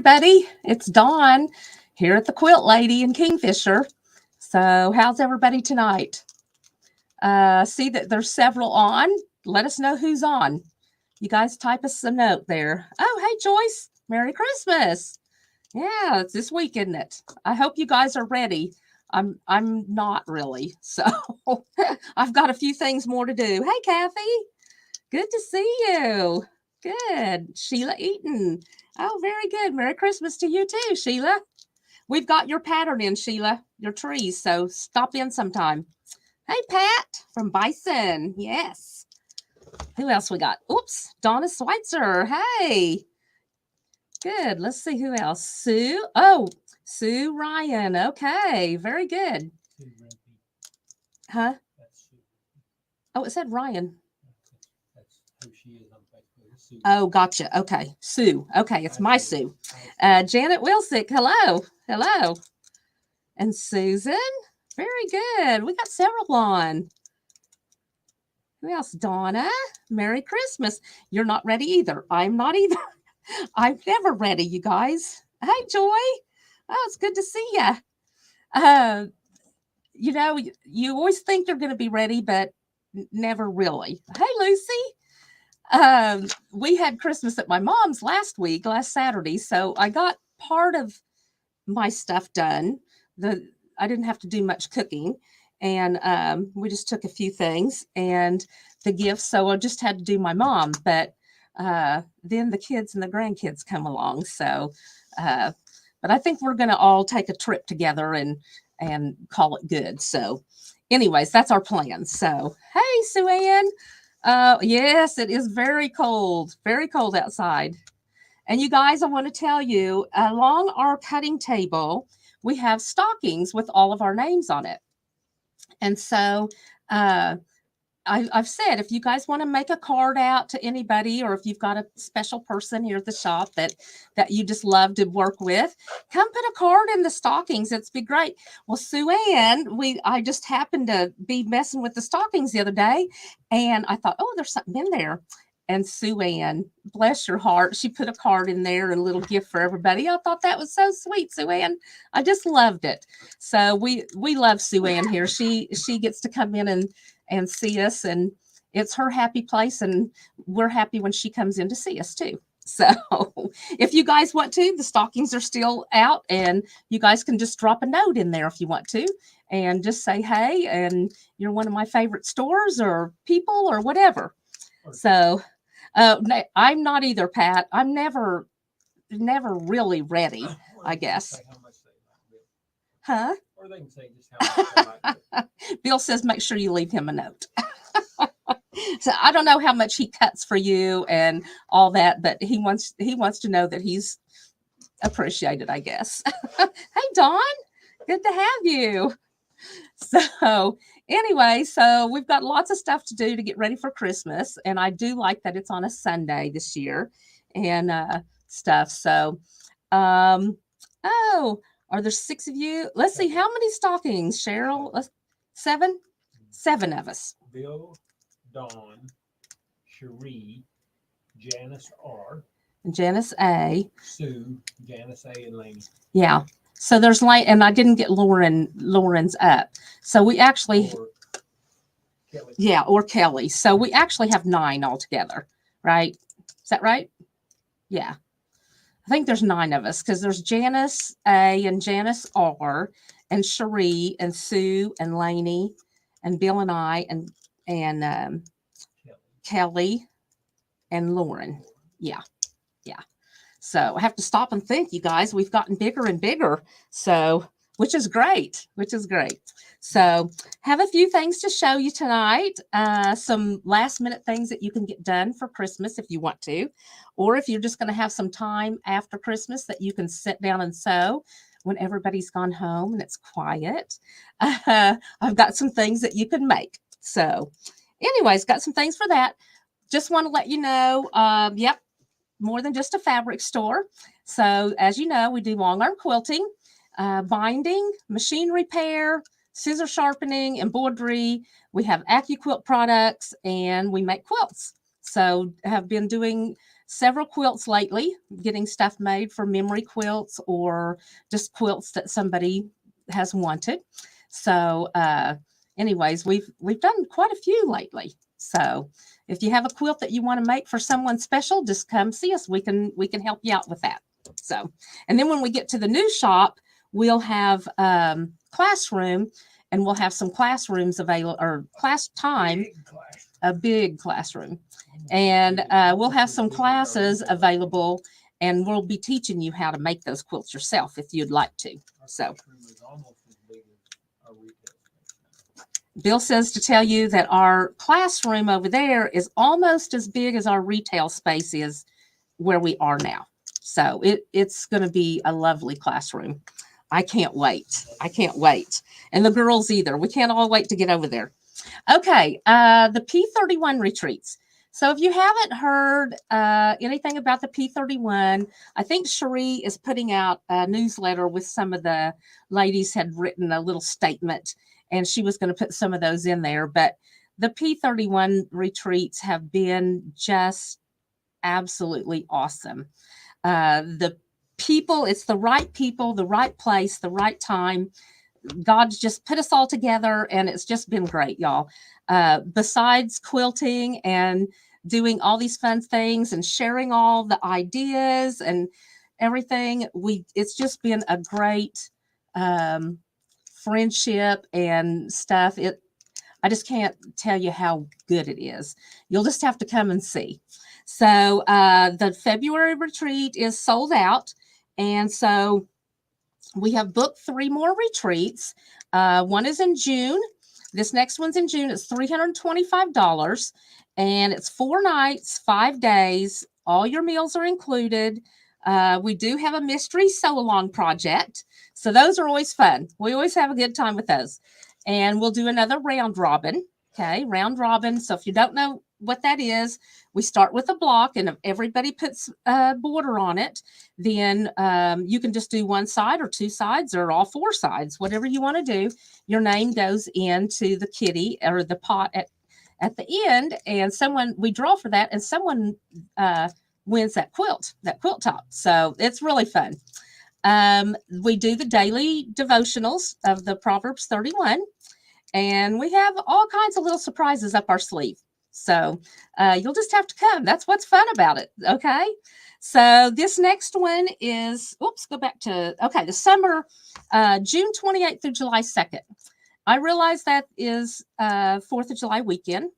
everybody. It's Dawn here at the Quilt Lady in Kingfisher. So how's everybody tonight? See that there's several on. Let us know who's on. You guys type us a note there. Oh, hey, Joyce. Merry Christmas. Yeah, it's this week, isn't it? I hope you guys are ready. I'm not really. So I've got a few things more to do. Hey, Kathy. Good to see you. Good. Sheila Eaton. Oh, very good. Merry Christmas to you too, Sheila. We've got your pattern in, Sheila, your trees. So stop in sometime. Hey, Pat from Bison. Yes. Who else we got? Oops. Donna Schweitzer. Hey. Good. Let's see who else. Sue. Oh, Sue Ryan. Okay. Very good. Huh? Oh, it said Ryan. Who she is on Facebook. Sue. Oh, gotcha. Okay. Sue. Okay. It's my Sue. Janet Wilsick. Hello. Hello. And Susan. Very good. We got several on. Who else? Donna. Merry Christmas. You're not ready either. I'm not either. I'm never ready, you guys. Hey, Joy. Oh, it's good to see you. You know, you always think you're going to be ready, but never really. Hey, Lucy. We had Christmas at my mom's last Saturday, so I got part of my stuff done. I didn't have to do much cooking, and we just took a few things and the gifts, so I just had to do my mom, but then the kids and the grandkids come along, so but I think we're going to all take a trip together and call it good. So anyways, that's our plan. So hey, Sue Ann. Yes, it is very cold outside. And you guys, I want to tell you, along our cutting table, we have stockings with all of our names on it. And so I've said, if you guys want to make a card out to anybody, or if you've got a special person here at the shop that you just love to work with, come put a card in the stockings. It's be great. Well, Sue Ann, I just happened to be messing with the stockings the other day, and I thought, oh, there's something in there. And Sue Ann, bless your heart, she put a card in there and a little gift for everybody. I thought that was so sweet, Sue Ann. I just loved it. So we love Sue Ann here. She gets to come in and see us, and it's her happy place, and we're happy when she comes in to see us too. So if you guys want to, the stockings are still out, and you guys can just drop a note in there if you want to, and just say, hey, and you're one of my favorite stores or people or whatever. So I'm not either, Pat. I'm never really ready, I guess. Huh? Or they can say just how much they like it. Bill says make sure you leave him a note. So I don't know how much he cuts for you and all that, but he wants to know that he's appreciated, I guess. Hey, Dawn, good to have you. So anyway, so we've got lots of stuff to do to get ready for Christmas, and I do like that it's on a Sunday this year and stuff. So oh, are there 6 of you? Let's see, how many stockings, Cheryl? 7? 7 of us. Bill, Dawn, Cherie, Janice R, Janice A, Sue, Janice A, and Laney. Yeah. So there's and I didn't get Lauren's up. So we actually, Or Kelly. yeah, or Kelly. So we actually have 9 altogether, right? Is that right? Yeah. I think there's 9 of us, because there's Janice A and Janice R and Cherie and Sue and Laney and Bill and I and Kelly and Lauren. Yeah. Yeah. So I have to stop and think, you guys, we've gotten bigger and bigger. So, which is great. So have a few things to show you tonight. Some last minute things that you can get done for Christmas if you want to, or if you're just going to have some time after Christmas that you can sit down and sew when everybody's gone home and it's quiet. I've got some things that you can make. So anyways, got some things for that. Just want to let you know, yep, more than just a fabric store. So as you know, we do long arm quilting, binding, machine repair, scissor sharpening, embroidery. We have AccuQuilt products, and we make quilts. So have been doing several quilts lately, getting stuff made for memory quilts or just quilts that somebody has wanted. So anyways, we've done quite a few lately. So if you have a quilt that you want to make for someone special, just come see us. We can help you out with that. So, and then when we get to the new shop, we'll have classroom, and we'll have some classrooms available, or class time, a big classroom. And we'll have some classes available, and we'll be teaching you how to make those quilts yourself if you'd like to. So Bill says to tell you that our classroom over there is almost as big as our retail space is where we are now. So it's going to be a lovely classroom. I can't wait. I can't wait. And the girls either. We can't all wait to get over there. Okay, the P31 retreats. So if you haven't heard anything about the P31, I think Cherie is putting out a newsletter with some of the ladies had written a little statement, and she was going to put some of those in there. But the P31 retreats have been just absolutely awesome. The people, it's the right people, the right place, the right time. God's just put us all together, and it's just been great, y'all. Besides quilting and doing all these fun things and sharing all the ideas and everything, it's just been a great friendship and stuff. I just can't tell you how good it is. You'll just have to come and see. So the February retreat is sold out, and so we have booked 3 more retreats. One is in June. This next one's in June. It's $325, and it's 4 nights, 5 days. All your meals are included. We do have a mystery sew-along project, so those are always fun. We always have a good time with those. And we'll do another round robin. Okay, round robin. So if you don't know what that is, we start with a block, and if everybody puts a border on it, then you can just do 1 side or 2 sides or all 4 sides, whatever you want to do. Your name goes into the kitty or the pot at the end, and we draw for that, and someone wins that quilt top. So it's really fun. We do the daily devotionals of the Proverbs 31, and we have all kinds of little surprises up our sleeve. So you'll just have to come. That's what's fun about it. Okay. So this next one is, go back to, the summer, June 28th through July 2nd. I realize that is 4th of July weekend,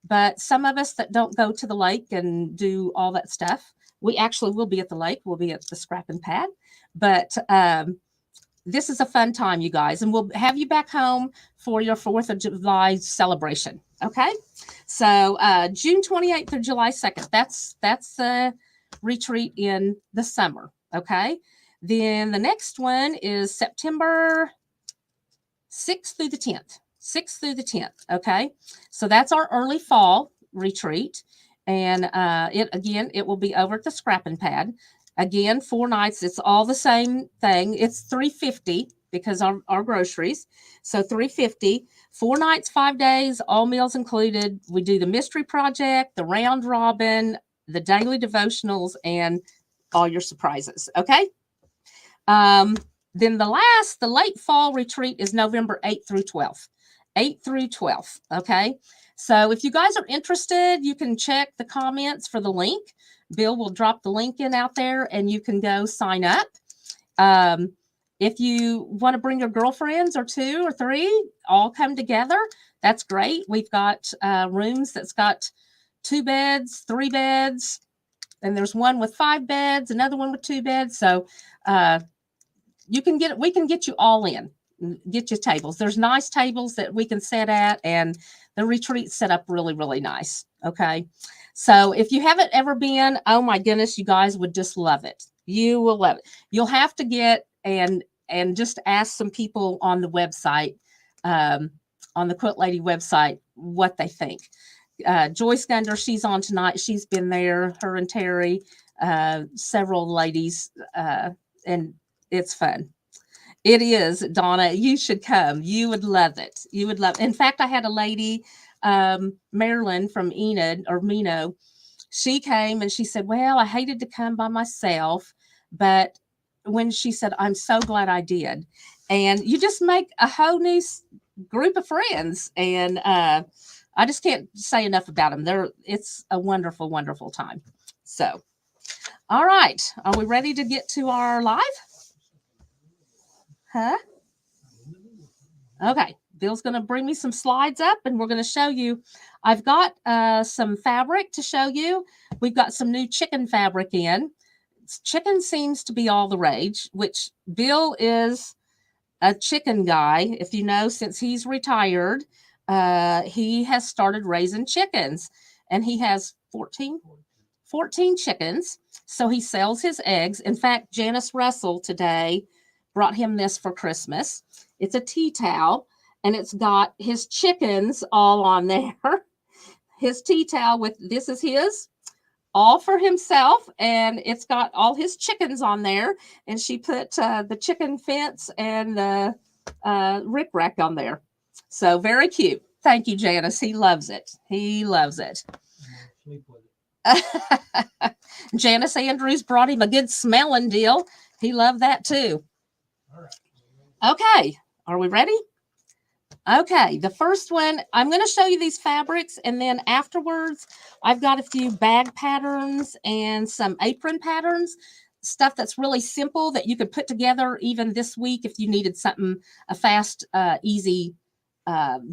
but some of us that don't go to the lake and do all that stuff, we actually will be at the lake. We'll be at the scrapping pad, but this is a fun time, you guys, and we'll have you back home for your 4th of July celebration. Okay. So June 28th through July 2nd, that's the retreat in the summer. Okay. Then the next one is September 6th through the 10th. 6th through the 10th. Okay. So that's our early fall retreat. And it will be over at the scrapping pad. Again, 4 nights. It's all the same thing. It's $350 because our groceries. So $350, 4 nights, 5 days, all meals included. We do the mystery project, the round robin, the daily devotionals, and all your surprises. Okay. Then the late fall retreat is November 8th through 12th. 8th through 12th. Okay. So if you guys are interested, you can check the comments for the link. Bill will drop the link in out there, and you can go sign up. If you want to bring your girlfriends or 2 or 3, all come together, that's great. We've got rooms that's got 2 beds, 3 beds, and there's one with 5 beds, another one with 2 beds. So we can get you all in, get you tables. There's nice tables that we can sit at, and the retreat set up really, really nice. Okay. So if you haven't ever been, oh my goodness, you guys would just love it. You will love it. You'll have to get and just ask some people on the website, on the Quilt Lady website, what they think. Joyce Gunder, she's on tonight. She's been there, her and Terry, several ladies, and it's fun. It is, Donna. You should come. You would love it. You would love it. In fact, I had a lady, Marilyn from Enid or Mino. she came and she said, well, I hated to come by myself, but when she said, I'm so glad I did. And you just make a whole new group of friends. And I just can't say enough about them. It's a wonderful, wonderful time. So, all right. Are we ready to get to our live? Huh? Okay. Bill's going to bring me some slides up and we're going to show you. I've got some fabric to show you. We've got some new chicken fabric in. Chicken seems to be all the rage, which Bill is a chicken guy. If you know, since he's retired, he has started raising chickens and he has 14 chickens. So he sells his eggs. In fact, Janice Russell today brought him this for Christmas. It's a tea towel and it's got his chickens all on there. His tea towel with, this is his, all for himself, and it's got all his chickens on there. And she put the chicken fence and the rickrack on there. So very cute. Thank you, Janice. He loves it. He loves it. Janice Andrews brought him a good smelling deal. He loved that too. All right. Okay. Are we ready? Okay, the first one, I'm going to show you these fabrics, and then afterwards, I've got a few bag patterns and some apron patterns, stuff that's really simple that you could put together even this week if you needed something, a fast, easy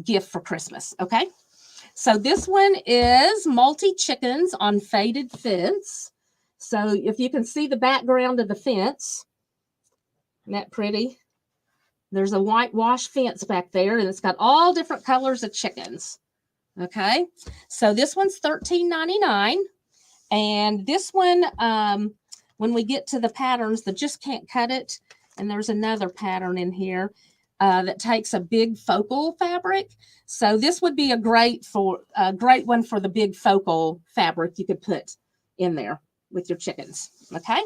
gift for Christmas, okay? So this one is multi-chickens on faded fence. So if you can see the background of the fence, isn't that pretty? There's a whitewash fence back there, and it's got all different colors of chickens. Okay, so this one's $13.99, and this one, when we get to the patterns, the Just Can't Cut It, and there's another pattern in here that takes a big focal fabric. So this would be a great one for the big focal fabric you could put in there with your chickens. Okay,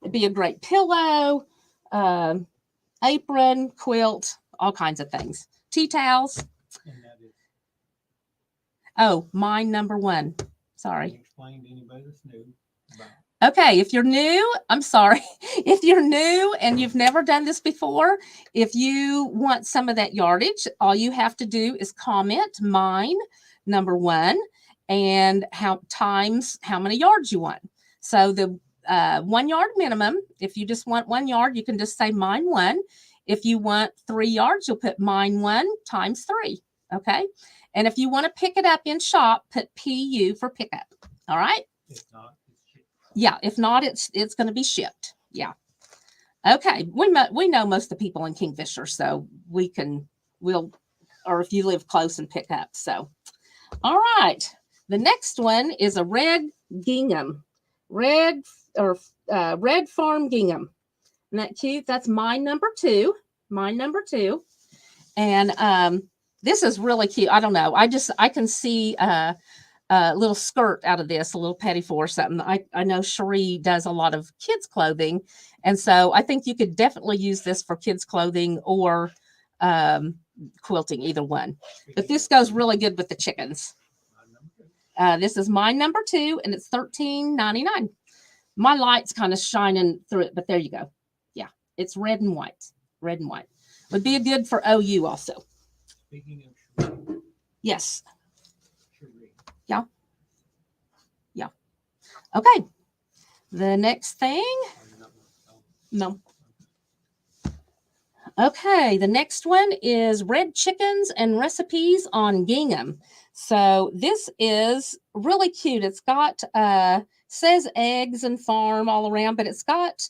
it'd be a great pillow. Apron, quilt, all kinds of things. Tea towels. Oh, mine number 1. Sorry. Explain to anybody that's new about. Okay, if you're new, I'm sorry. If you're new and you've never done this before, if you want some of that yardage, all you have to do is comment mine number 1 and how many yards you want. So the 1 yard minimum. If you just want 1 yard, you can just say mine 1. If you want 3 yards, you'll put mine 1 times 3. Okay. And if you want to pick it up in shop, put PU for pickup. All right. If not, it's shipped. Yeah. If not, it's going to be shipped. Yeah. Okay. We know most of the people in Kingfisher, so or if you live close and pick up. So, all right. The next one is a red gingham. Red farm gingham. Isn't that cute? That's mine number 2. Mine number 2. And this is really cute. I don't know. I can see a little skirt out of this, a little petticoat or something. I know Cherie does a lot of kids clothing. And so I think you could definitely use this for kids clothing or quilting, either one. But this goes really good with the chickens. This is mine number 2, and it's $13.99. My light's kind of shining through it, but there you go. Yeah, it's red and white. Red and white. Would be a good for OU also. Speaking of Cherie. Yes. Cherie. Yeah. Yeah. Okay. The next thing. No. Okay, the next one is red chickens and recipes on gingham. So this is really cute. It's got, says eggs and farm all around, but it's got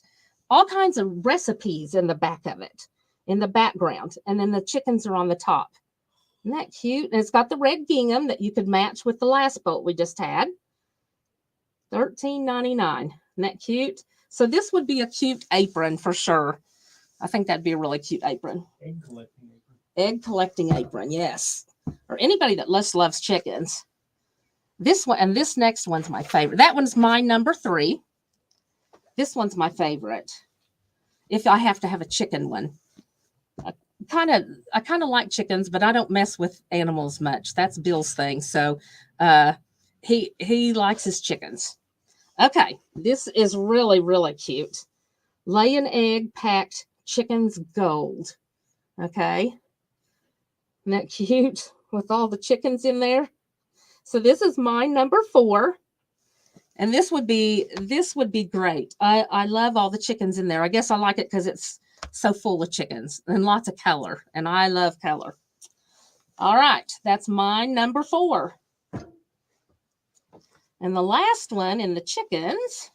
all kinds of recipes in the back of it, in the background. And then the chickens are on the top. Isn't that cute? And it's got the red gingham that you could match with the last bolt we just had. $13.99. Isn't that cute? So this would be a cute apron for sure. I think that'd be a really cute apron. Egg collecting apron. Egg collecting apron, yes. Or anybody that loves chickens. This one and this next one's my favorite. That one's mine number 3. This one's my favorite. If I have to have a chicken one. I kind of like chickens, but I don't mess with animals much. That's Bill's thing. So he likes his chickens. Okay, this is really, really cute. Lay an egg packed chickens gold. Okay. Isn't that cute with all the chickens in there? So this is my number 4. And this would be great. I love all the chickens in there. I guess I like it because it's so full of chickens and lots of color. And I love color. All right, that's my number 4. And the last one in the chickens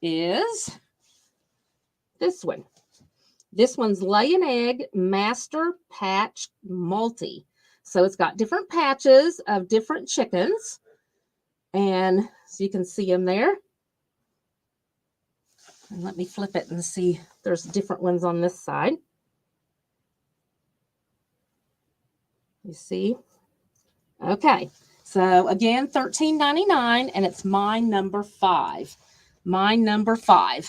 is this one. This one's Lay an Egg Master Patch Multi. So it's got different patches of different chickens. And so you can see them there. And let me flip it and see. There's different ones on this side. You see? Okay. So again, $13.99, and it's my number 5. My number 5.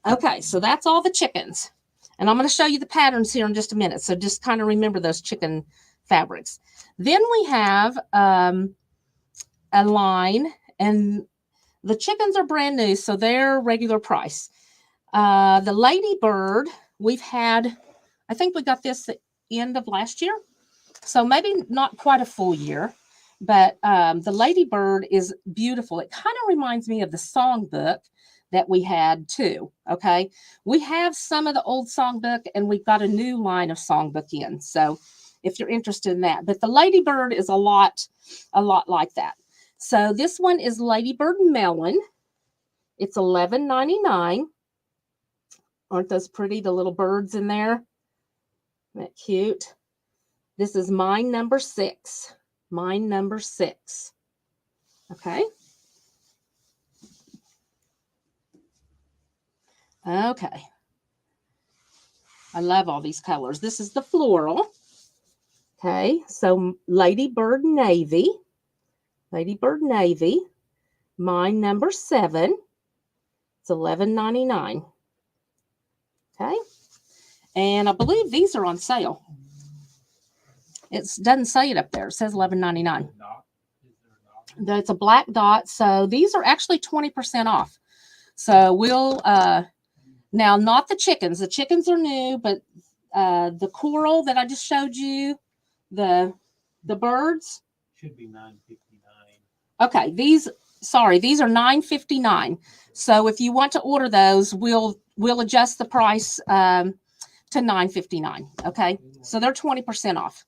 Okay, so that's all the chickens. And I'm going to show you the patterns here in just a minute. So just kind of remember those chicken fabrics. Then we have a line, and the chickens are brand new, so they're regular price. The Ladybird, we've had, I think we got this at the end of last year. So maybe not quite a full year, but the Ladybird is beautiful. It kind of reminds me of the songbook that we had too. Okay. We have some of the old songbook, and we've got a new line of songbook in. So if you're interested in that, but the Ladybird is a lot like that. So this one is Ladybird Melon. It's $11.99. Aren't those pretty, the little birds in there? Isn't that cute? This is my number 6. My number 6. Okay. Okay. I love all these colors. This is the floral. Okay. So Ladybird Navy. Ladybird Navy. My number 7. It's $11.99. Okay. And I believe these are on sale. It doesn't say it up there. It says $11.99. It's a black dot. So these are actually 20% off. So we'll, now not the chickens. The chickens are new, but the coral that I just showed you, the birds. Should be $9.59. Okay, these are $9.59. So if you want to order those, we'll adjust the price to $9.59. Okay, so they're 20% off.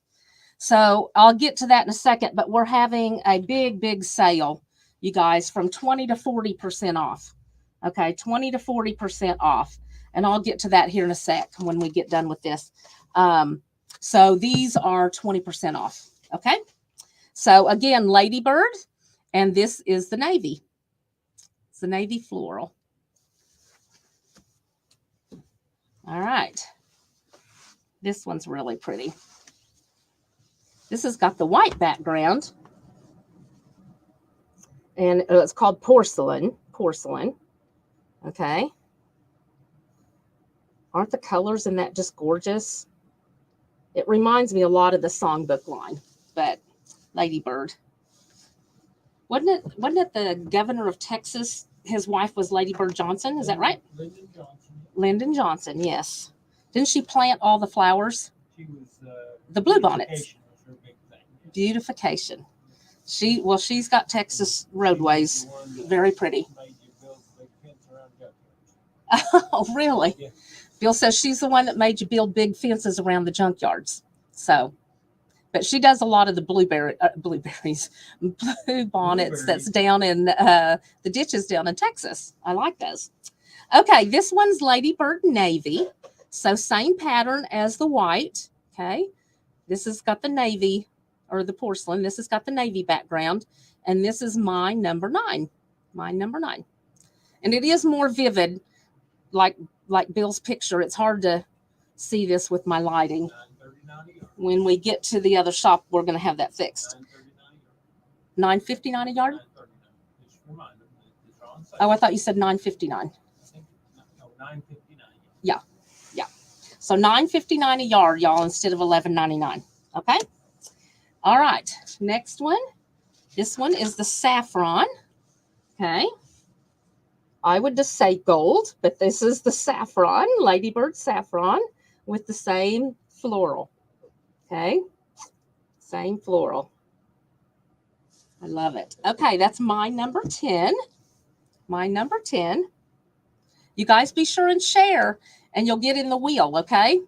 So I'll get to that in a second, but we're having a big sale, you guys, from 20 to 40% off. Okay, 20 to 40% off. And I'll get to that here in a sec when we get done with this. So these are 20% off. Okay, so again, Ladybird, and this is the navy. It's the navy floral. All right. This one's really pretty. This has got the white background. And it's called Porcelain. Porcelain. Okay. Aren't the colors in that just gorgeous? It reminds me a lot of the songbook line, but Ladybird. Wasn't it the governor of Texas? His wife was Ladybird Johnson. Is that right? Lyndon Johnson. Lyndon Johnson, yes. Didn't she plant all the flowers? She was the bluebonnets. beautification was her big thing. Beautification. She's got Texas roadways. The one that Very pretty. made you build big fence around junkyards. Oh, really? Yeah. Bill says she's the one that made you build big fences around the junkyards. So, but she does a lot of the blueberries, blue bonnets that's down in the ditches down in Texas. I like those. Okay, this one's Ladybird Navy. So same pattern as the white. Okay, this has got the navy or the porcelain. This has got the navy background. And this is my number 9. My number 9. And it is more vivid, like Bill's picture. It's hard to see this with my lighting. When we get to the other shop, we're going to have that fixed. $9.59 a yard? Oh, I thought you said $9.59. No, $9.59. Yeah. So $9.59 a yard, y'all, instead of $11.99. Okay. All right, next one. This one is the Saffron. Okay. I would just say gold, but this is the Saffron, Ladybird Saffron, with the same floral. Okay. Same floral. I love it. Okay, that's my number 10. My number 10. You guys be sure and share, and you'll get in the wheel, okay?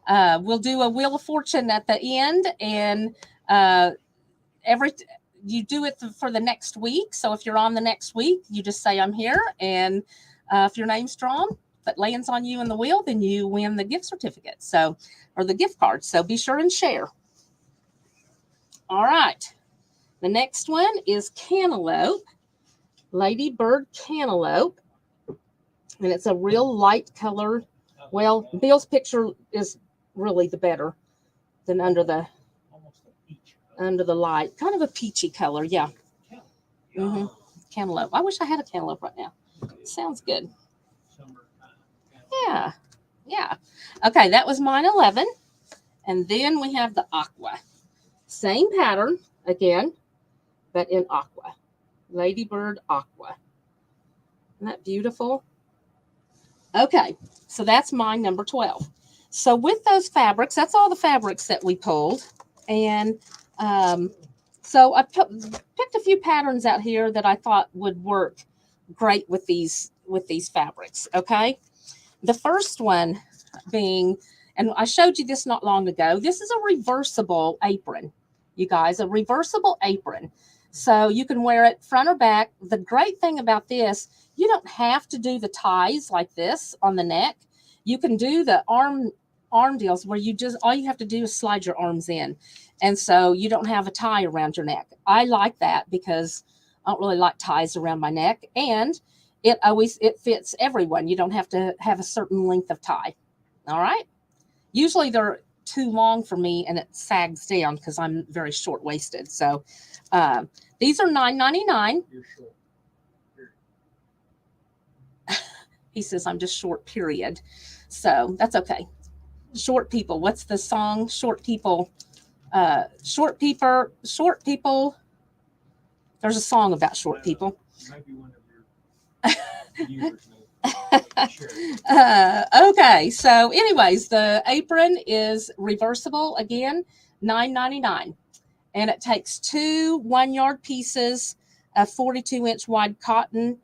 We'll do a Wheel of Fortune at the end, and you do it for the next week. So if you're on the next week, you just say I'm here, and if your name's drawn but lands on you in the wheel, then you win the gift certificate, so, or the gift card. So be sure and share. All right. The next one is Cantaloupe, Ladybird Cantaloupe, and it's a real light color. Well, Bill's picture is really the better than under the light. Kind of a peachy color, yeah. Mm-hmm. Cantaloupe. I wish I had a cantaloupe right now. It sounds good. Yeah, yeah. Okay, that was mine 11. And then we have the Aqua. Same pattern again, but in Aqua. Ladybird Aqua. Isn't that beautiful? Okay, so that's my number 12. So with those fabrics, that's all the fabrics that we pulled. And so I picked a few patterns out here that I thought would work great with these fabrics, okay? The first one being, and I showed you this not long ago, this is a reversible apron, you guys, a reversible apron. So you can wear it front or back. The great thing about this, you don't have to do the ties like this on the neck. You can do the arm deals where you just, all you have to do is slide your arms in. And so you don't have a tie around your neck. I like that because I don't really like ties around my neck. And it fits everyone. You don't have to have a certain length of tie. All right. Usually they're too long for me and it sags down because I'm very short-waisted. So these are $9.99. You're short. He says I'm just short, period. So that's okay. Short people. What's the song? Short people. Short people. There's a song about short people. Maybe one of your viewers knows. Sure. Okay. So anyways, the apron is reversible again, $9.99. And it takes 2 1-yard pieces of 42-inch wide cotton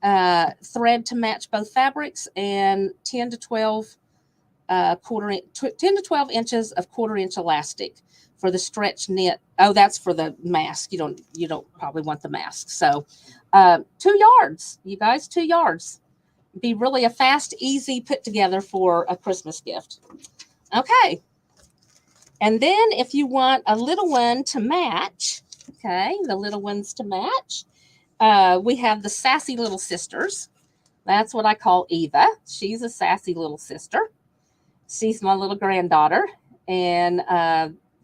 thread to match both fabrics, and 10 to 12 inches of 1/4-inch elastic for the stretch knit. Oh, that's for the mask. You don't probably want the mask. So 2 yards, you guys, 2 yards. Be really a fast, easy put together for a Christmas gift. Okay. And then if you want a little one to match, okay, the little ones to match, we have the Sassy Little Sisters. That's what I call Eva. She's a sassy little sister. She's my little granddaughter, and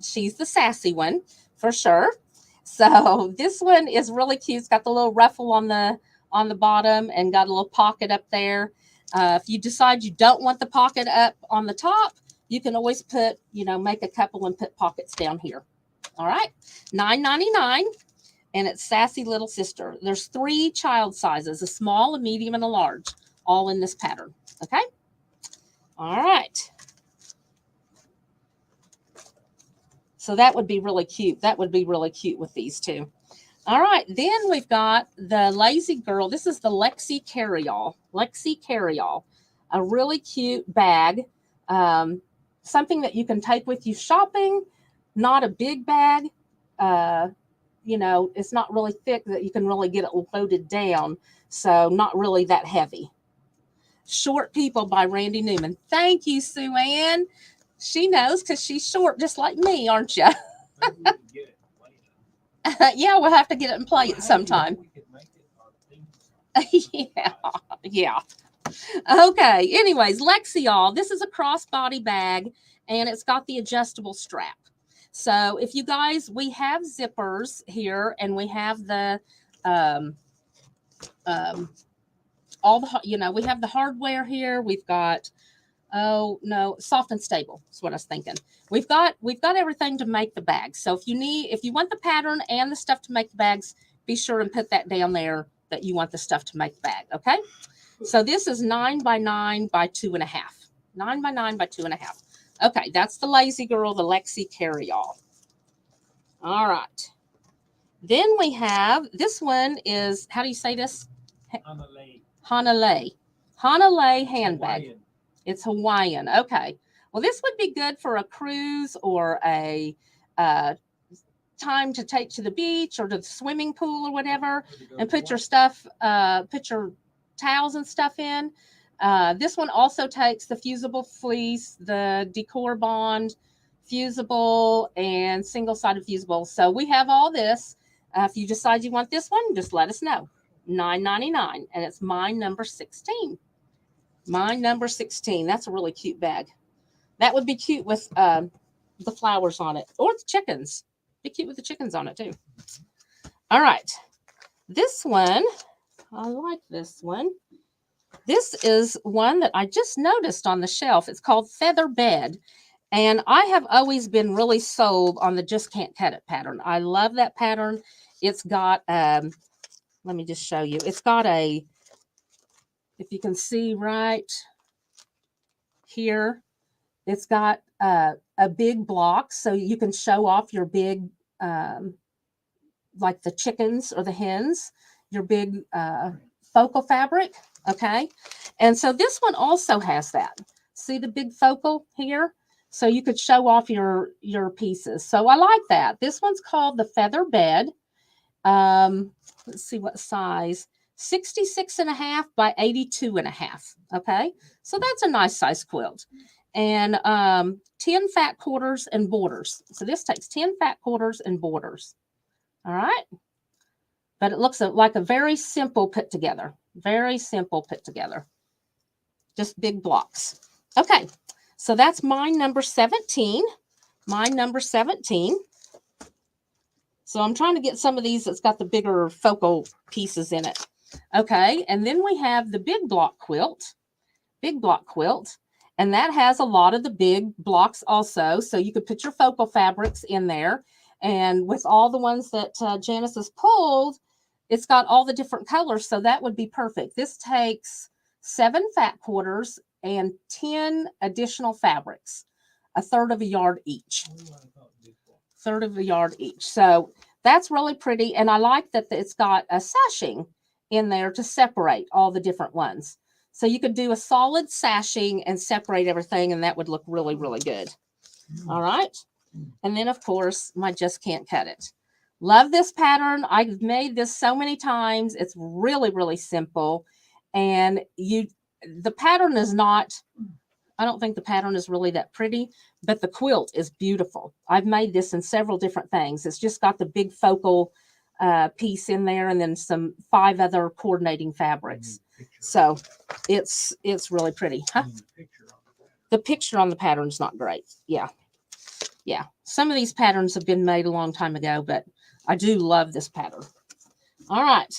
she's the sassy one for sure. So this one is really cute. It's got the little ruffle on the bottom and got a little pocket up there. If you decide you don't want the pocket up on the top, you can always put, make a couple and put pockets down here. All right, $9.99. And it's Sassy Little Sister. There's 3 child sizes, a small, a medium, and a large, all in this pattern. Okay? All right. So that would be really cute. That would be really cute with these two. All right. Then we've got the Lazy Girl. This is the Lexi Carryall. Lexi Carryall. A really cute bag. Something that you can take with you shopping. Not a big bag. It's not really thick that you can really get it loaded down. So not really that heavy. Short People by Randy Newman. Thank you, Sue Ann. She knows because she's short just like me, aren't you? Maybe we can get it and play it. Yeah, we'll have to get it and play it sometime. We could make it our theme. Yeah. Okay. Anyways, Lexi, this is a crossbody bag, and it's got the adjustable strap. So if you guys, we have zippers here, and we have the we have the hardware here. We've got Oh no, soft and stable is what I was thinking. We've got everything to make the bags. So if you want the pattern and the stuff to make the bags, be sure and put that down there that you want the stuff to make the bag. Okay. So this is 9 by 9 by 2.5. 9 by 9 by 2.5. Okay, that's the Lazy Girl, the Lexi Carry-All. All right. Then we have, this one is, how do you say this? Hanalei. Hanalei. Hanalei handbag. Hawaiian. It's Hawaiian. Okay. Well, this would be good for a cruise or a time to take to the beach or to the swimming pool or whatever, and put your stuff, put your towels and stuff in. This one also takes the fusible fleece, the decor bond, fusible, and single-sided fusible. So we have all this. If you decide you want this one, just let us know. $9.99, and it's mine number 16. Mine number 16. That's a really cute bag. That would be cute with the flowers on it, or the chickens. Be cute with the chickens on it too. All right, this one, I like this one. This is one that I just noticed on the shelf. It's called Feather Bed, and I have always been really sold on the Just Can't Cut It pattern. I love that pattern. It's got let me just show you. It's got a, if you can see right here, it's got a big block, so you can show off your big, like the chickens or the hens, your big focal fabric, okay? And so this one also has that. See the big focal here? So you could show off your pieces. So I like that. This one's called the Feather Bed. Let's see what size. 66.5 by 82.5, okay? So that's a nice size quilt. And 10 fat quarters and borders. So this takes 10 fat quarters and borders. All right. But it looks like a very simple put together. Very simple put together. Just big blocks. Okay. So that's mine number 17. Mine number 17. So I'm trying to get some of these that's got the bigger focal pieces in it. Okay. And then we have the big block quilt. Big block quilt. And that has a lot of the big blocks also. So you could put your focal fabrics in there. And with all the ones that Janice has pulled, it's got all the different colors. So that would be perfect. This takes 7 fat quarters and 10 additional fabrics, a third of a yard each. Third of a yard each. So that's really pretty. And I like that it's got a sashing in there to separate all the different ones. So you could do a solid sashing and separate everything, and that would look really, really good. All right. And then, of course, my Just Can't Cut It. Love this pattern. I've made this so many times. It's really, really simple. And the pattern is not, I don't think the pattern is really that pretty, but the quilt is beautiful. I've made this in several different things. It's just got the big focal piece in there and then 5 other coordinating fabrics. So it's really pretty. Huh? The picture on the pattern is not great. Yeah. Yeah. Some of these patterns have been made a long time ago, but I do love this pattern. All right.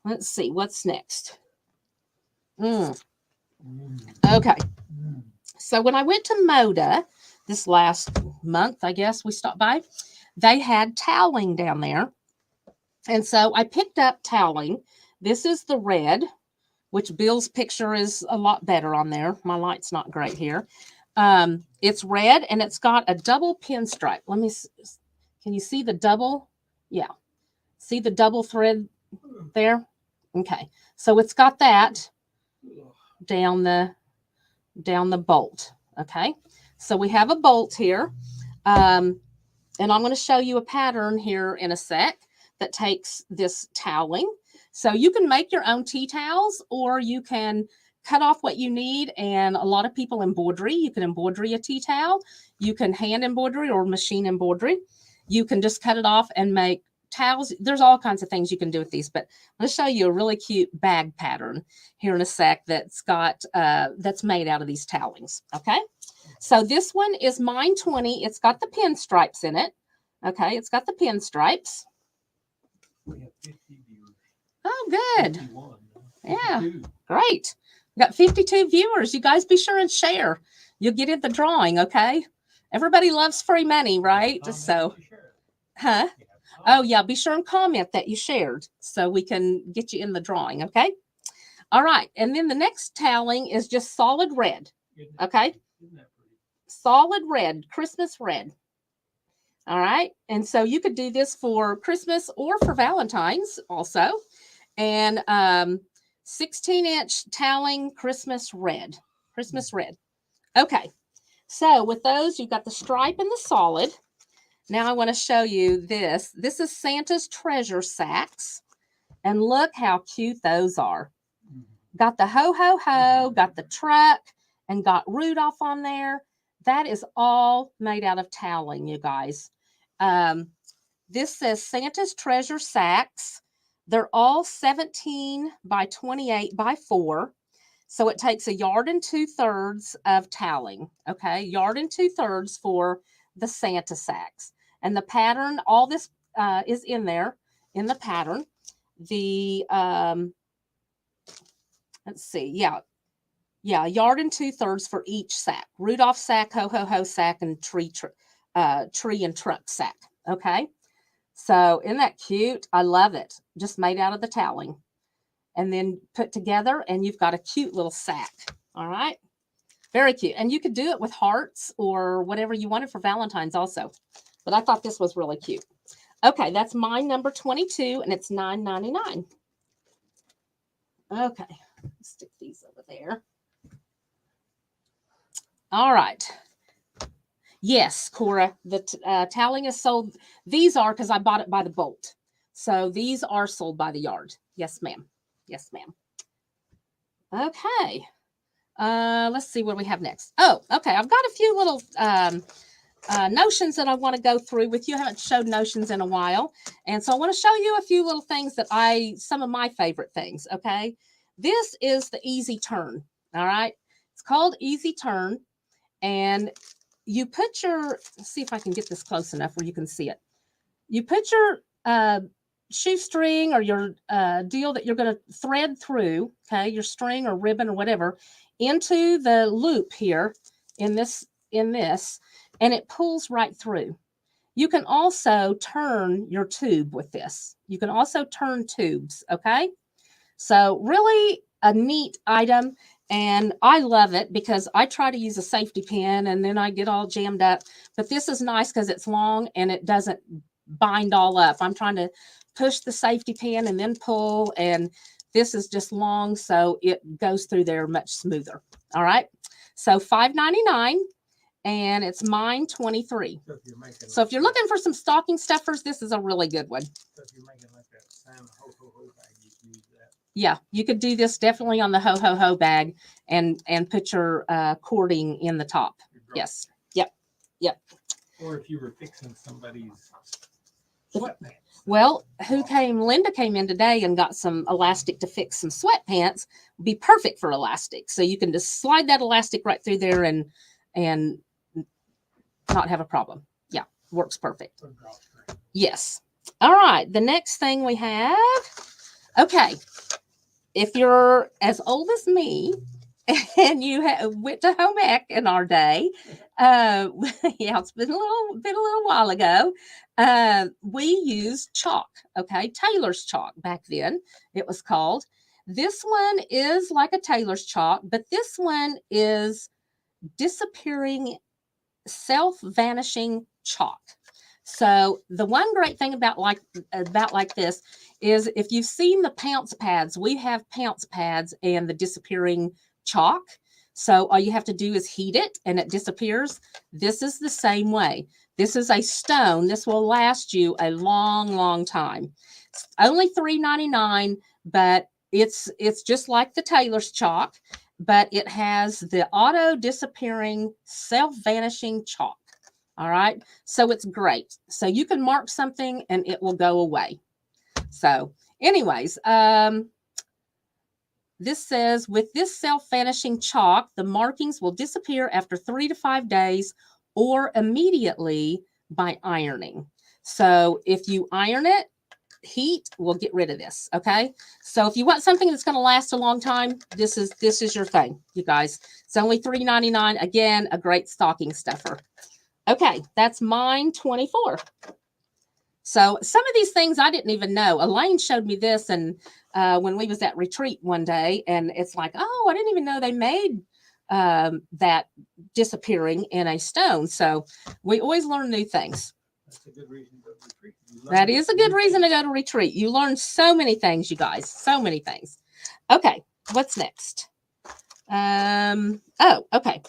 Let's see. What's next? Okay. So when I went to Moda this last month, I guess we stopped by, they had toweling down there. And so I picked up toweling. This is the red, which Bill's picture is a lot better on there. My light's not great here. It's red and it's got a double pinstripe. Can you see the double? Yeah. See the double thread there? Okay. So it's got that down the bolt. Okay. So we have a bolt here. And I'm going to show you a pattern here in a sec that takes this toweling. So you can make your own tea towels, or you can cut off what you need. And a lot of people embroidery. You can embroidery a tea towel. You can hand embroidery or machine embroidery. You can just cut it off and make towels. There's all kinds of things you can do with these, but I'm going to show you a really cute bag pattern here in a sec that's got that's made out of these towelings. Okay. So this one is mine 20. It's got the pinstripes in it. Okay. It's got the pinstripes. We have 50 viewers. Oh, good. 51. Yeah. 52. Great. We got 52 viewers. You guys be sure and share. You'll get in the drawing, okay? Everybody loves free money, right? So, huh? Oh, yeah. Be sure and comment that you shared so we can get you in the drawing, okay? All right. And then the next toweling is just solid red, okay? Solid red, Christmas red. All right. And so you could do this for Christmas or for Valentine's also. And 16-inch toweling Christmas red. Christmas red. Okay. So with those, you've got the stripe and the solid. Now I want to show you this. This is Santa's treasure sacks. And look how cute those are. Got the ho, ho, ho, got the truck, and got Rudolph on there. That is all made out of toweling, you guys. This says Santa's treasure sacks. They're all 17 by 28 by 4. So it takes 1 2/3 yards of toweling. Okay, 1 2/3 yards for the Santa sacks. And the pattern, all this is in there in the pattern. The, let's see, yeah, 1 2/3 yards for each sack. Rudolph sack, ho, ho, ho sack, and tree and truck sack. Okay. So isn't that cute? I love it. Just made out of the toweling. And then put together, and you've got a cute little sack. All right. Very cute. And you could do it with hearts or whatever you wanted for Valentine's also. But I thought this was really cute. Okay, that's mine number 22, and it's $9.99. Okay, stick these over there. All right. Yes, Cora, the toweling is sold. These are because I bought it by the bolt. So these are sold by the yard. Yes, ma'am. Yes, ma'am. Okay. Let's see what we have next. Oh, okay. I've got a few little notions that I want to go through with you. I haven't showed notions in a while. And so I want to show you a few little things that some of my favorite things. Okay. This is the easy turn. All right. It's called easy turn. And you put your, let's see if I can get this close enough where you can see it. You put your shoestring or your deal that you're going to thread through, okay, your string or ribbon or whatever, into the loop here in this, and it pulls right through. You can also turn your tube with this. You can also turn tubes, okay? So really a neat item. And I love it because I try to use a safety pin and then I get all jammed up. But this is nice because it's long and it doesn't bind all up. I'm trying to push the safety pin and then pull. And this is just long, so it goes through there much smoother. All right. So $5.99 and it's mine 23. So if you're looking for some stocking stuffers, this is a really good one. So if you're making like that Santa ho-ho-ho bag, you can use that. Yeah, you could do this definitely on the ho-ho-ho bag and put your cording in the top. Yes. Yep. Yep. Or if you were fixing somebody's sweatpants. Well, Linda came in today and got some elastic to fix some sweatpants. Would be perfect for elastic. So you can just slide that elastic right through there and not have a problem. Yeah, works perfect. Yes. All right. The next thing we have. Okay. If you're as old as me and you went to home ec in our day, yeah, it's been a little while ago. We used chalk, okay, Taylor's chalk back then. It was called. This one is like a Taylor's chalk, but this one is disappearing, self-vanishing chalk. So the one great thing about like this is if you've seen the pounce pads, we have pounce pads and the disappearing chalk. So all you have to do is heat it and it disappears. This is the same way. This is a stone. This will last you a long, long time. It's only $3.99, but it's just like the Taylor's chalk, but it has the auto disappearing, self-vanishing chalk. All right. So it's great. So you can mark something and it will go away. So anyways, this says with this self-vanishing chalk, the markings will disappear after 3 to 5 days or immediately by ironing. So if you iron it, heat will get rid of this. Okay. So if you want something that's going to last a long time, this is your thing, you guys. It's only $3.99. Again, a great stocking stuffer. Okay. That's mine 24. So some of these things I didn't even know. Elaine showed me this, and when we was at retreat one day, and it's like, oh, I didn't even know they made that disappearing in a stone. So we always learn new things. That's a good reason to go to retreat. That is a good reason to go to retreat. You learn so many things, you guys. So many things. Okay, what's next? Oh, okay.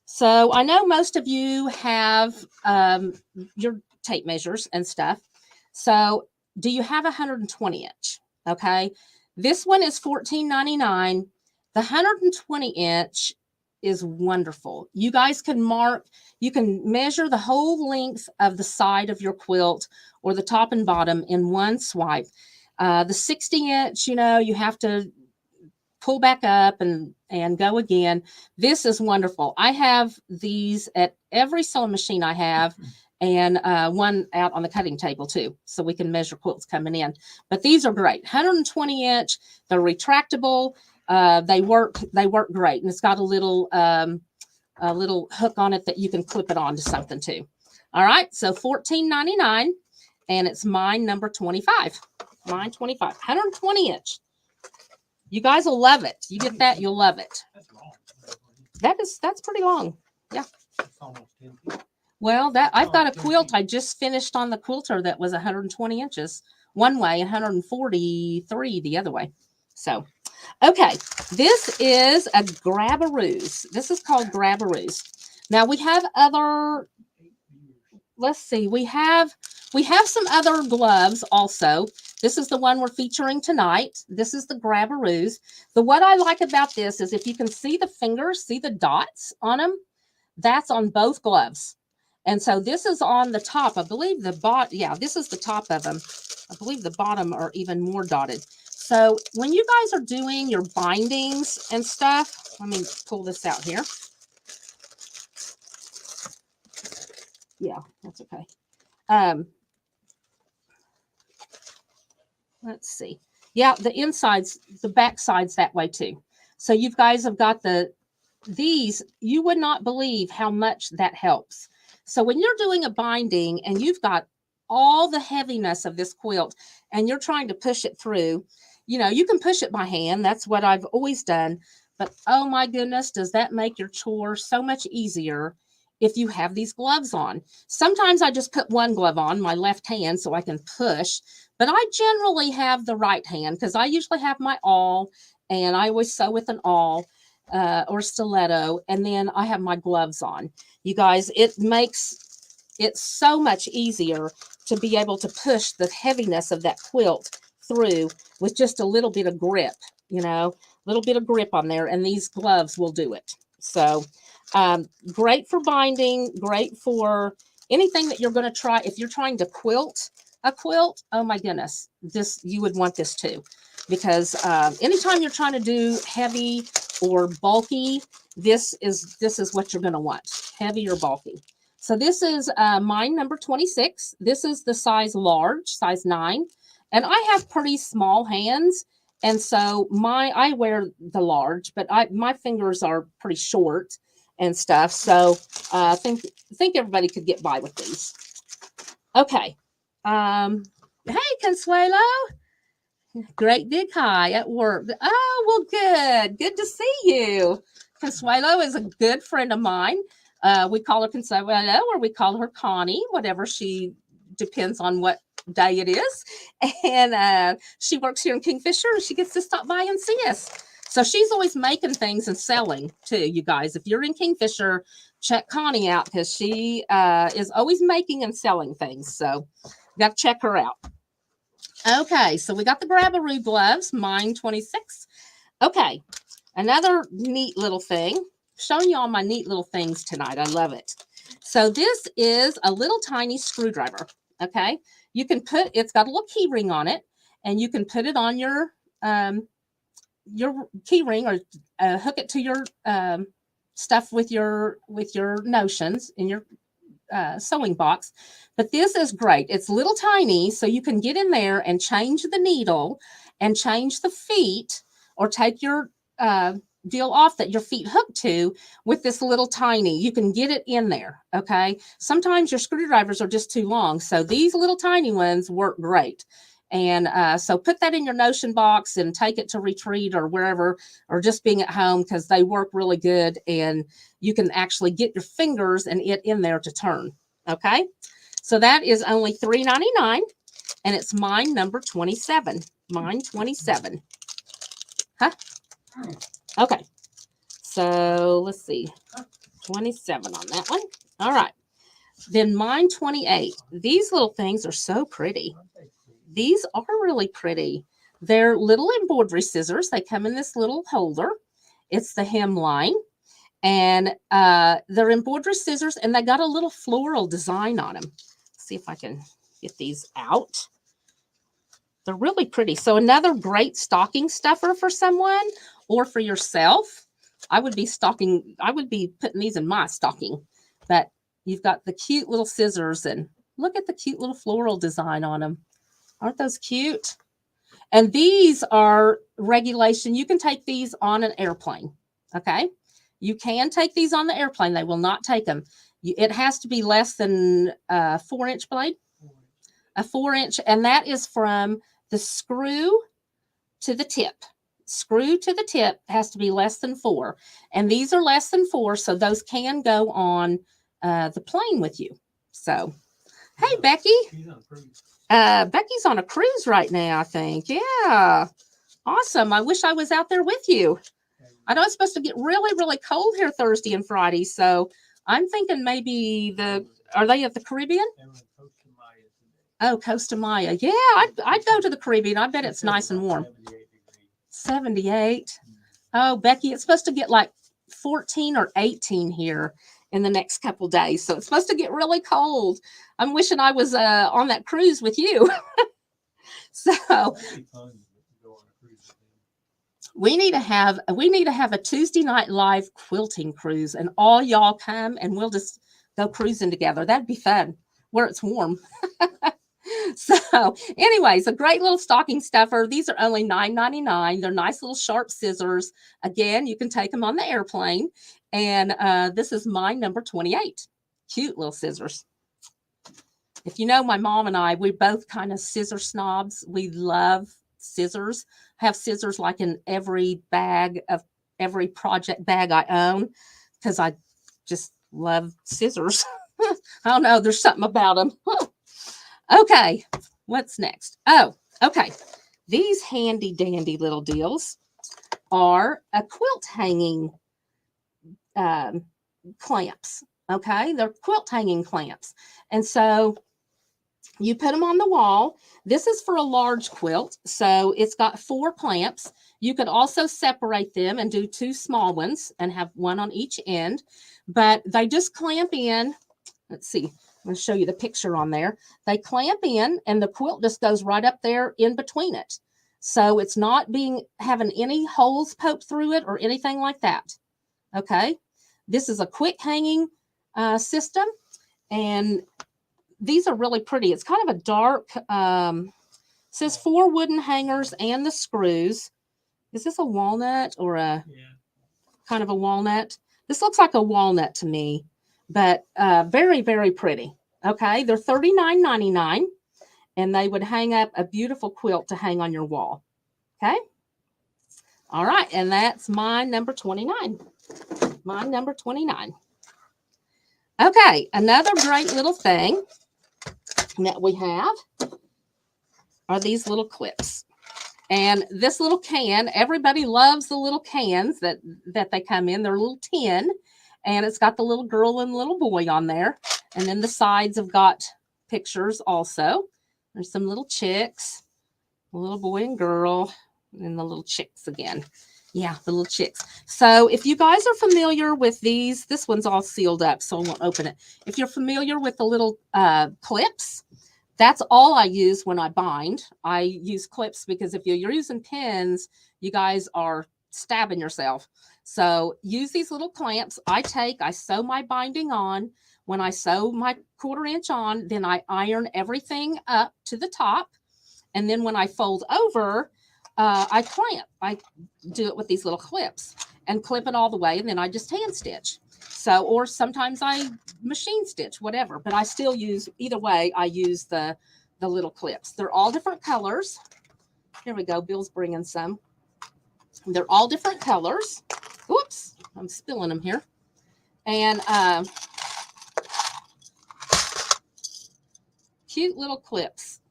So I know most of you have your tape measures and stuff. So do you have a 120 inch? Okay. This one is $14.99. The 120 inch is wonderful. You guys can mark, you can measure the whole length of the side of your quilt or the top and bottom in one swipe. The 60 inch, you know, you have to pull back up and go again. This is wonderful. I have these at every sewing machine I have, and one out on the cutting table too, so we can measure quilts coming in. But these are great. 120 inch, they're retractable. They work great, and it's got a little hook on it that you can clip it onto something too. All right, so $14.99, and it's mine number 25. Mine 25, 120 inch. You guys will love it. You get that, you'll love it. That's long. That's pretty long. Yeah. It's almost 10 feet. Well, I've got a quilt I just finished on the quilter that was 120 inches one way and 143 the other way. So, okay, this is a GrabaRage. This is called GrabaRage. Now we have other. Let's see. We have some other gloves also. This is the one we're featuring tonight. This is the GrabaRage. What I like about this is if you can see the fingers, see the dots on them, that's on both gloves. And so this is on the top. I believe the bottom, yeah, this is the top of them. I believe the bottom are even more dotted. So when you guys are doing your bindings and stuff, let me pull this out here. Yeah, that's okay. Let's see. Yeah, the insides, the back sides that way too. So you guys have got these, you would not believe how much that helps. So when you're doing a binding and you've got all the heaviness of this quilt and you're trying to push it through, you know, you can push it by hand. That's what I've always done. But oh my goodness, does that make your chore so much easier if you have these gloves on? Sometimes I just put one glove on, my left hand, so I can push. But I generally have the right hand because I usually have my awl, and I always sew with an awl or stiletto, and then I have my gloves on. You guys, it makes it so much easier to be able to push the heaviness of that quilt through with just a little bit of grip, you know, a little bit of grip on there, and these gloves will do it. So great for binding, great for anything that you're going to try. If you're trying to quilt a quilt, oh my goodness, you would want this too, because anytime you're trying to do heavy or bulky, this is what you're going to want, heavy or bulky. So this is mine number 26. This is the size large, size 9, and I have pretty small hands, and so I wear the large, but my fingers are pretty short and stuff. So I think everybody could get by with these. Okay. Hey, Consuelo. Great big hi at work. Oh, well, good to see you. Consuelo is a good friend of mine. We call her Consuelo, or we call her Connie, whatever depends on what day it is. And she works here in Kingfisher, and she gets to stop by and see us. So she's always making things and selling too, you guys. If you're in Kingfisher, check Connie out, because she is always making and selling things. So you got to check her out. Okay, so we got the GrabaRage gloves, mine 26. Okay, another neat little thing. Showing you all my neat little things tonight. I love it. So this is a little tiny screwdriver. Okay, you can it's got a little key ring on it, and you can put it on your key ring, or hook it to your stuff with your notions in your sewing box. But this is great. It's little tiny, so you can get in there and change the needle and change the feet, or take your deal off that your feet hook to with this little tiny. You can get it in there, okay? Sometimes your screwdrivers are just too long, so these little tiny ones work great. And so put that in your Notion box and take it to retreat or wherever, or just being at home, because they work really good, and you can actually get your fingers and it in there to turn, okay? So that is only $3.99, and it's mine number 27. Mine 27. Huh? Okay. So let's see. 27 on that one. All right. Then mine 28. These little things are so pretty. These are really pretty. They're little embroidery scissors. They come in this little holder. It's the hemline. And they're embroidery scissors, and they got a little floral design on them. Let's see if I can get these out. They're really pretty. So another great stocking stuffer for someone or for yourself. I would be putting these in my stocking. But you've got the cute little scissors, and look at the cute little floral design on them. Aren't those cute? And these are regulation. You can take these on an airplane, okay? You can take these on the airplane. They will not take them. It has to be less than a 4-inch blade, a 4-inch, and that is from the screw to the tip. Screw to the tip has to be less than 4, and these are less than 4, so those can go on the plane with you. So, hey, Becky. Becky's on a cruise right now, I think. Yeah. Awesome. I wish I was out there with you. I know it's supposed to get really, really cold here Thursday and Friday, so I'm thinking maybe are they at the Caribbean? Oh, Costa Maya. Yeah, I'd go to the Caribbean. I bet it's nice and warm. 78. Oh, Becky, it's supposed to get like 14 or 18 here in the next couple days, so it's supposed to get really cold. I'm wishing I was on that cruise with you. So we need to have a Tuesday night live quilting cruise, and all y'all come and we'll just go cruising together. That'd be fun where it's warm. So anyways, a great little stocking stuffer. These are only $9.99. They're nice little sharp scissors. Again, you can take them on the airplane. And this is mine number 28. Cute little scissors. If you know my mom and I, we're both kind of scissor snobs. We love scissors. I have scissors like in every bag of every project bag I own, because I just love scissors. I don't know. There's something about them. Okay. What's next? Oh, okay. These handy dandy little deals are a quilt hanging clamps. Okay. They're quilt hanging clamps. And so you put them on the wall. This is for a large quilt, so it's got 4 clamps. You could also separate them and do 2 small ones and have one on each end, but they just clamp in. Let's see. I'm going to show you the picture on there. They clamp in, and the quilt just goes right up there in between it. So it's not having any holes poked through it or anything like that. Okay. This is a quick hanging system, and these are really pretty. It's kind of a dark, says 4 wooden hangers and the screws. Is this a walnut or kind of a walnut? This looks like a walnut to me, but very, very pretty. Okay. They're $39.99, and they would hang up a beautiful quilt to hang on your wall. Okay. All right. And that's mine number 29. Mine number 29. Okay. Another great little thing that we have are these little clips. And this little can, everybody loves the little cans that they come in. They're a little tin, and it's got the little girl and little boy on there. And then the sides have got pictures also. There's some little chicks, a little boy and girl, and the little chicks again. Yeah, the little chicks. So if you guys are familiar with these, this one's all sealed up, so I won't open it. If you're familiar with the little clips, that's all I use when I bind. I use clips because if you're using pins, you guys are stabbing yourself. So use these little clamps. I sew my binding on. When I sew my 1/4 inch on, then I iron everything up to the top. And then when I fold over, I clamp. I do it with these little clips and clip it all the way. And then I just hand stitch. So, or sometimes I machine stitch, whatever. But I still use, either way, I use the little clips. They're all different colors. Here we go. Bill's bringing some. They're all different colors. Whoops, I'm spilling them here. And cute little clips.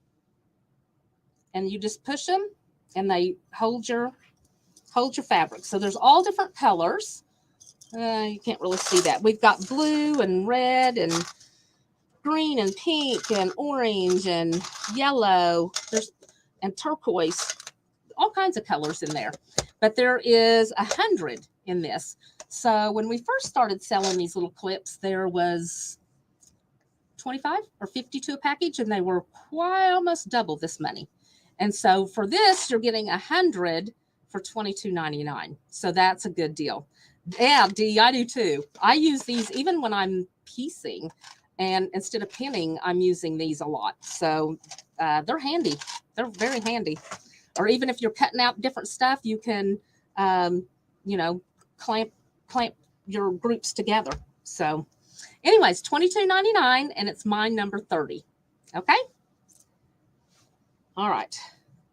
And you just push them and they hold your fabric. So there's all different colors. You can't really see that. We've got blue and red and green and pink and orange and yellow. And turquoise. All kinds of colors in there. But there is 100 in this. So when we first started selling these little clips, there was 25 or 52 a package, and they were quite almost double this money. And so for this, you're getting 100 for $22.99. So that's a good deal. Yeah, Dee, I do too. I use these even when I'm piecing, and instead of pinning, I'm using these a lot. So they're handy. They're very handy. Or even if you're cutting out different stuff, you can, clamp your groups together. So anyways, $22.99, and it's mine number 30. Okay. All right.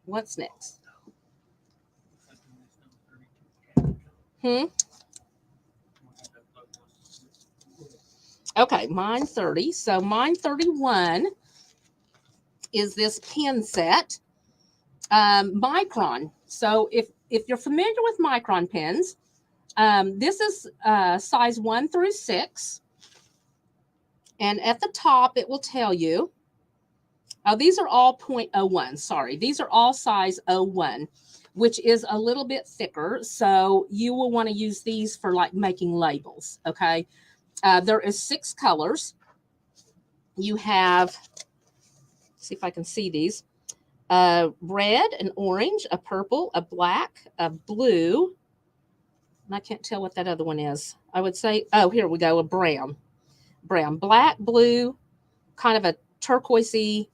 What's next? Okay, mine 30. So mine 31 is this pen set. Micron. So if you're familiar with Micron pens, this is size 1 through 6. And at the top, it will tell you, these are all 0.01. Sorry, these are all size 01, which is a little bit thicker. So you will want to use these for like making labels. Okay. There is 6 colors. You have, see if I can see these. Red, an orange, a purple, a black, a blue. And I can't tell what that other one is. I would say, oh, here we go, a brown. Brown, black, blue, kind of a turquoisey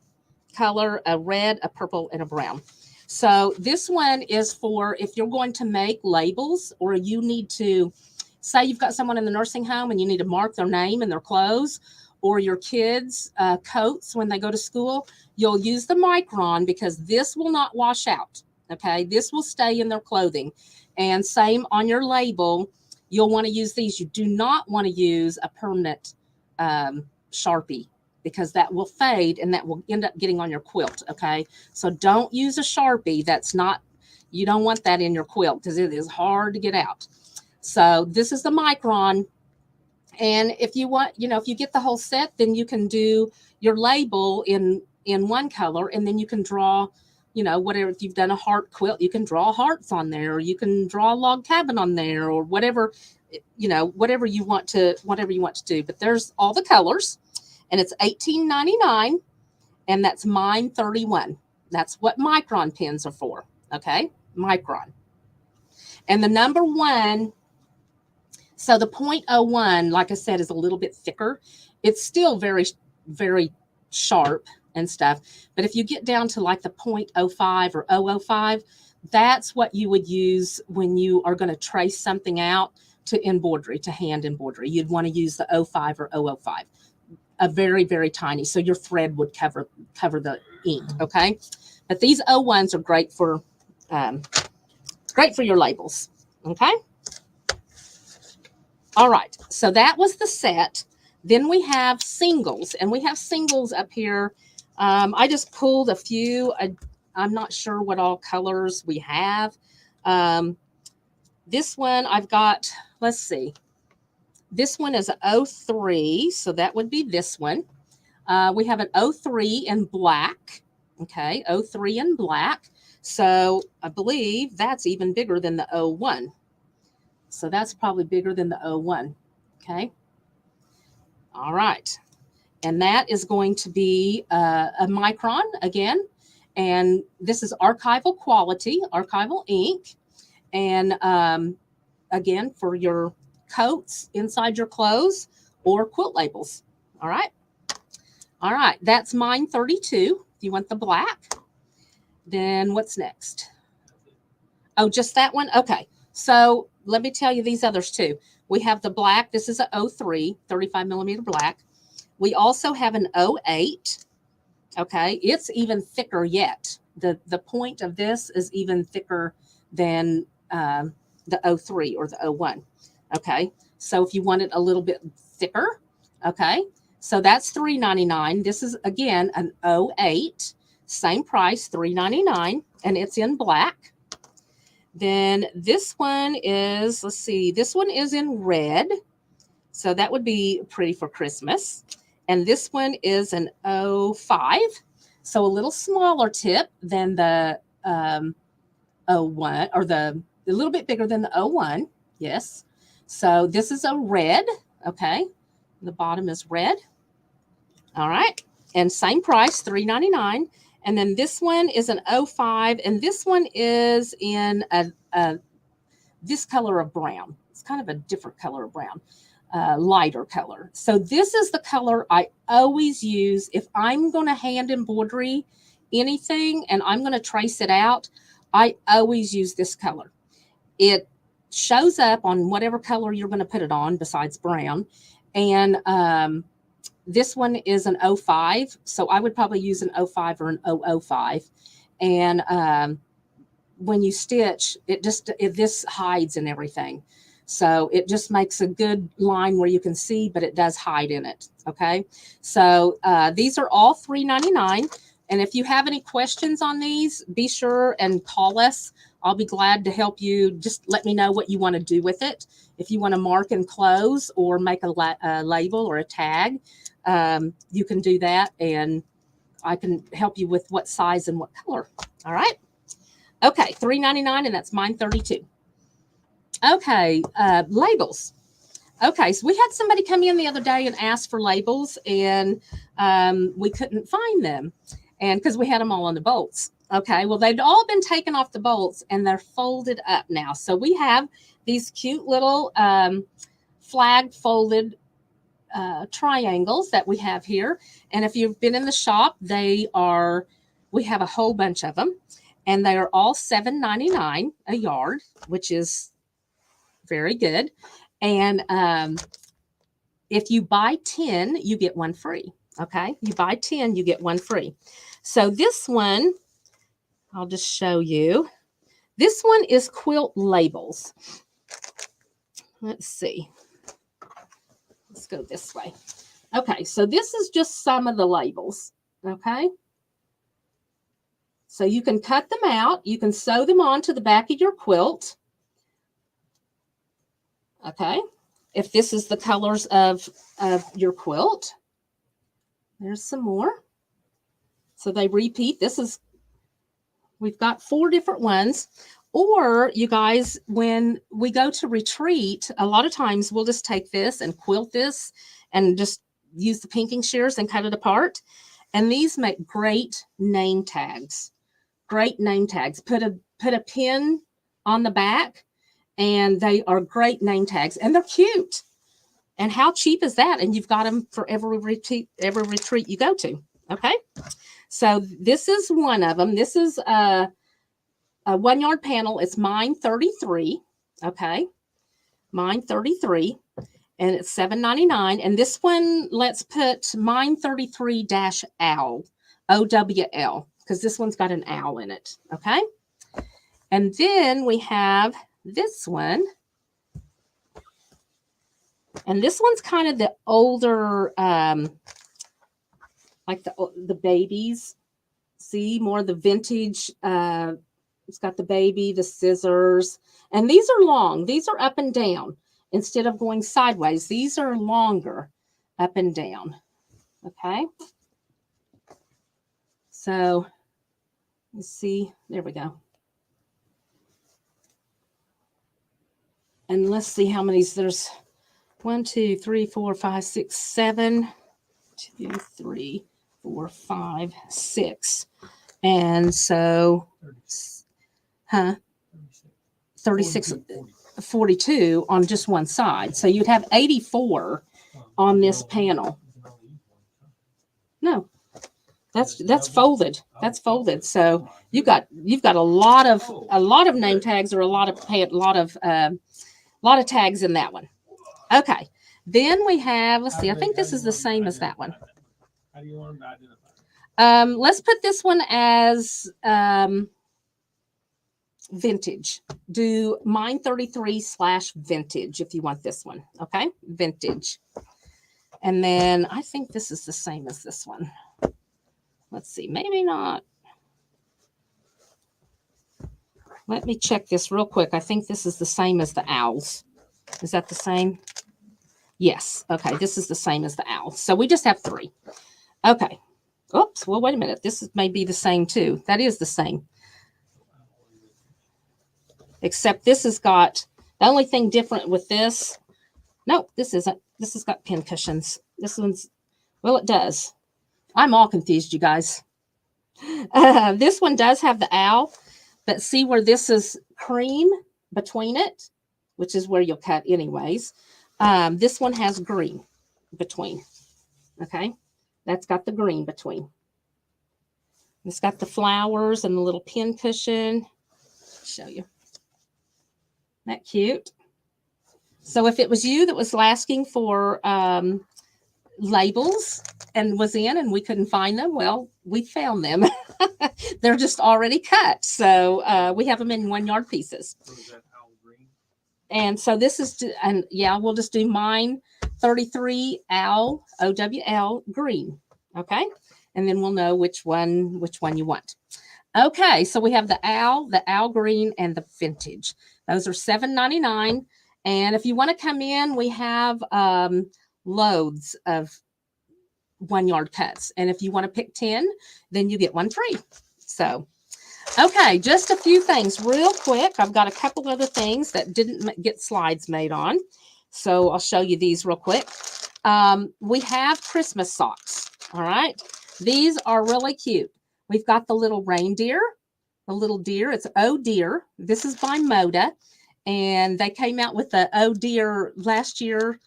color, a red, a purple, and a brown. So this one is for if you're going to make labels, or you need to, say you've got someone in the nursing home and you need to mark their name and their clothes, or your kids' coats when they go to school. You'll use the Micron because this will not wash out. Okay, this will stay in their clothing. And same on your label, you'll want to use these. You do not want to use a permanent Sharpie, because that will fade and that will end up getting on your quilt. Okay, so don't use a Sharpie. That's not, you don't want that in your quilt because it is hard to get out. So this is the Micron. And if you want, if you get the whole set, then you can do your label in one color, and then you can draw, whatever. If you've done a heart quilt, you can draw hearts on there, or you can draw a log cabin on there, or whatever, whatever you want to do. But there's all the colors, and it's $18.99, and that's mine 31. That's what Micron pens are for. Okay, Micron. And the number 1. So the 0.01, like I said, is a little bit thicker. It's still very, very sharp and stuff. But if you get down to like the 0.05 or 005, that's what you would use when you are going to trace something out to embroidery, to hand embroidery. You'd want to use the 05 or 005, a very, very tiny. So your thread would cover the ink. Okay. But these 01s are great for your labels. Okay. All right, so that was the set. Then we have singles, and we have singles up here. I just pulled a few. I'm not sure what all colors we have. This one I've got, let's see. This one is a 03, so that would be this one. We have an 03 in black. Okay, 03 in black. So I believe that's even bigger than the 01. So that's probably bigger than the 01. Okay. All right. And that is going to be a Micron again. And this is archival quality, archival ink. And again, for your coats inside your clothes or quilt labels. All right. All right. That's mine 32. If you want the black, then what's next? Oh, just that one? Okay. So let me tell you these others too. We have the black. This is a 03, 35 millimeter black. We also have an 08. Okay. It's even thicker yet. The point of this is even thicker than the 03 or the 01. Okay. So if you want it a little bit thicker, okay. So that's $3.99. This is again an 08, same price, $3.99, and it's in black. Then this one is, let's see, this one is in red. So that would be pretty for Christmas. And this one is an 05. So a little smaller tip than the 01, or a little bit bigger than the 01. Yes. So this is a red. Okay. The bottom is red. All right. And same price, $3.99. And then this one is an 05. And this one is in this color of brown. It's kind of a different color of brown. Lighter color. So this is the color I always use if I'm going to hand embroidery anything and I'm going to trace it out. I always use this color. It shows up on whatever color you're going to put it on besides brown. And this one is an 05. So I would probably use an 05 or an 005. And when you stitch, this hides and everything. So it just makes a good line where you can see, but it does hide in it. Okay. So these are all $3.99. And if you have any questions on these, be sure and call us. I'll be glad to help you. Just let me know what you want to do with it. If you want to mark and close or make a label or a tag, you can do that. And I can help you with what size and what color. All right. Okay. $3.99, and that's mine 32. Okay, labels. Okay, so we had somebody come in the other day and ask for labels, and we couldn't find them, and because we had them all on the bolts. Okay, well, they'd all been taken off the bolts, and they're folded up now. So we have these cute little flag folded triangles that we have here, and if you've been in the shop, we have a whole bunch of them, and they are all $7.99 a yard, which is very good. And if you buy 10, you get one free. Okay. You buy 10, you get one free. So this one, I'll just show you. This one is quilt labels. Let's see. Let's go this way. Okay. So this is just some of the labels. Okay. So you can cut them out. You can sew them onto the back of your quilt. Okay, if this is the colors of your quilt, there's some more. So they repeat. We've got 4 different ones. Or you guys, when we go to retreat, a lot of times we'll just take this and quilt this and just use the pinking shears and cut it apart. And these make great name tags. Great name tags. Put a pin on the back. And they are great name tags, and they're cute. And how cheap is that? And you've got them for every retreat you go to. Okay. So this is one of them. This is a 1 yard panel. It's mine 33. Okay. Mine 33, and it's $7.99. And this one, let's put mine 33-owl, OWL, because this one's got an owl in it. Okay. And then we have this one, and this one's kind of the older, like the babies. See, more of the vintage. It's got the baby, the scissors, and these are long. These are up and down instead of going sideways. These are longer, up and down. Okay. So let's see. There we go. And let's see how many there's. 1, 2, 3, 4, 5, 6, 7. 2, 3, 4, 5, 6. And so, 36. 42 on just one side. So you'd have 84 on this panel. No, that's folded. That's folded. So you've got a lot of name tags or a lot of tags in that one. Okay. Then we have, let's see, I think this is the same as that one. How do you want them to identify? Let's put this one as vintage. Do mine 33/vintage if you want this one. Okay, vintage. And then I think this is the same as this one. Let's see, maybe not. Let me check this real quick. I think this is the same as the owls. Is that the same? Yes. Okay, this is the same as the owls. So we just have 3. Okay. Oops. Well, wait a minute. This may be the same too. That is the same. Except this has got, the only thing different with this, nope, this isn't. This has got pin cushions. This one's, well, it does. I'm all confused, you guys. This one does have the owl, but see where this is cream between it, which is where you'll cut anyways. This one has green between. Okay. That's got the green between. It's got the flowers and the little pin cushion. Show you. Isn't that cute? So if it was you that was asking for labels and was in and we couldn't find them, well, we found them. They're just already cut. So we have them in 1 yard pieces. So is that owl green? And so this is, and yeah, we'll just do mine 33 owl, OWL green. Okay. And then we'll know which one you want. Okay. So we have the owl green, and the vintage. Those are $7.99. And if you want to come in, we have loads of 1 yard cuts. And if you want to pick 10, then you get 1 free. So, okay, just a few things real quick. I've got a couple other things that didn't get slides made on. So I'll show you these real quick. We have Christmas socks. All right. These are really cute. We've got the little reindeer, the little deer. It's Oh Dear. This is by Moda. And they came out with the Oh Dear last year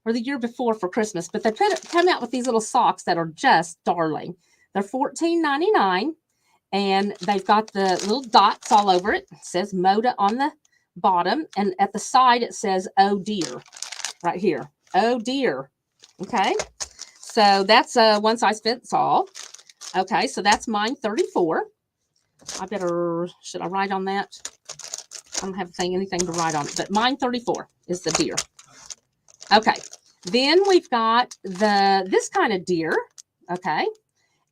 or the year before for Christmas. But they come out with these little socks that are just darling. They're $14.99. And they've got the little dots all over it. It says Moda on the bottom. And at the side, it says Oh Dear right here. Oh Dear. Okay. So that's a one size fits all. Okay. So that's mine 34. Should I write on that? I don't have anything to write on it, but mine 34 is the deer. Okay. Then we've got this kind of deer. Okay.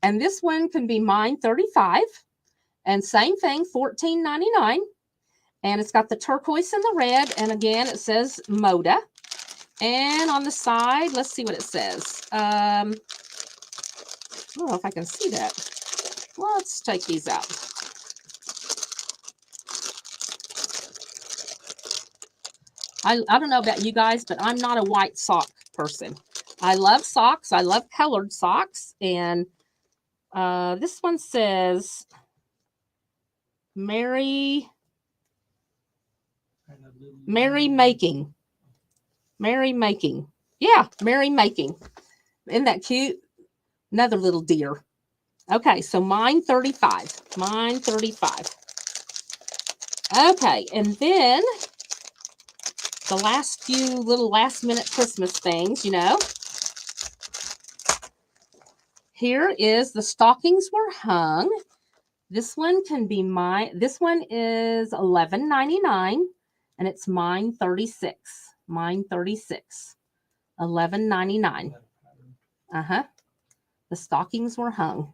And this one can be mine 35. And same thing, $14.99. And it's got the turquoise and the red. And again, it says Moda. And on the side, let's see what it says. I don't know if I can see that. Let's take these out. I don't know about you guys, but I'm not a white sock person. I love socks. I love colored socks. And this one says Merry Making. Merry Making. Yeah, Merry Making. Isn't that cute? Another little deer. Okay, so mine 35. Mine 35. Okay, and then the last few little last minute Christmas things, you know. Here is the stockings were hung. This one can be this one is $11.99 and it's mine 36. Mine 36. $11.99. Uh-huh. The stockings were hung.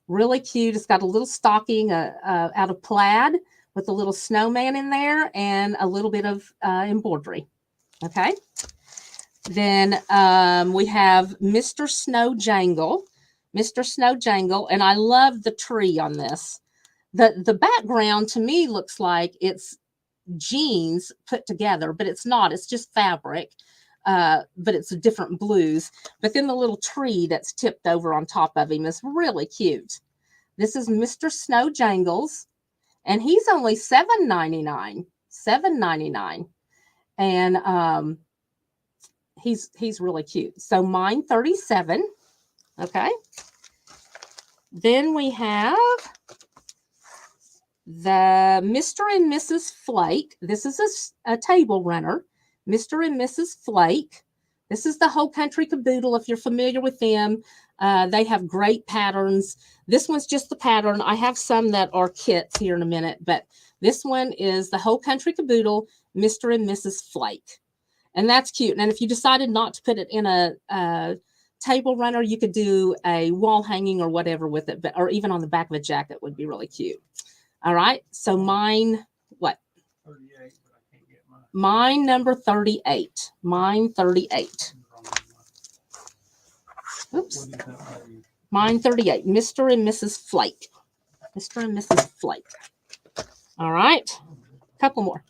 Really cute. It's got a little stocking out of plaid with a little snowman in there and a little bit of embroidery. Okay. Then we have Mr. Snow Jangle. Mr. Snow Jangle. And I love the tree on this. The background to me looks like it's jeans put together, but it's not. It's just fabric. But it's different blues. But then the little tree that's tipped over on top of him is really cute. This is Mr. Snow Jangles. And he's only $7.99. $7.99. And he's really cute. So mine 37. Okay. Then we have the Mr. and Mrs. Flake. This is a table runner. Mr. and Mrs. Flake. This is the Whole Country Caboodle. If you're familiar with them, they have great patterns. This one's just the pattern. I have some that are kits here in a minute, but this one is the Whole Country Caboodle, Mr. and Mrs. Flake. And that's cute. And if you decided not to put it in a table runner, you could do a wall hanging or whatever with it, or even on the back of a jacket would be really cute. All right. So mine, what? 38, but I can't get mine. Mine number 38. Mine 38. Oops. Mine 38. Mr. and Mrs. Flake. Mr. and Mrs. Flake. All right. Couple more.